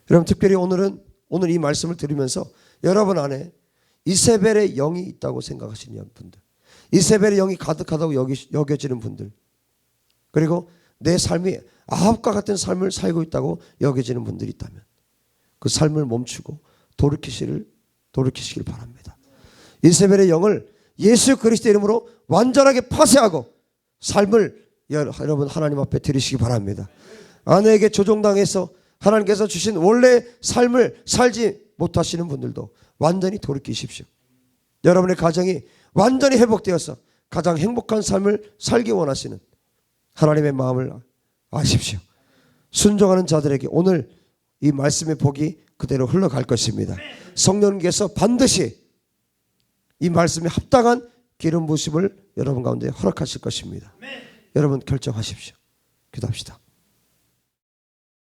여러분, 특별히 오늘 이 말씀을 들으면서 여러분 안에 이세벨의 영이 있다고 생각하시는 분들, 이세벨의 영이 가득하다고 여겨지는 분들, 그리고 내 삶이 아합과 같은 삶을 살고 있다고 여겨지는 분들이 있다면 그 삶을 멈추고 돌이키시길 바랍니다. 이세벨의 영을 예수 그리스도의 이름으로 완전하게 파쇄하고 삶을 여러분 하나님 앞에 드리시기 바랍니다. 아내에게 조종당해서 하나님께서 주신 원래 삶을 살지 못하시는 분들도 완전히 돌이키십시오. 여러분의 가정이 완전히 회복되어서 가장 행복한 삶을 살기 원하시는 하나님의 마음을 아십시오. 순종하는 자들에게 오늘 이 말씀의 복이 그대로 흘러갈 것입니다. 성령님께서 반드시 이 말씀에 합당한 기름 부으심을 여러분 가운데 허락하실 것입니다. 여러분 결정하십시오. 기도합시다.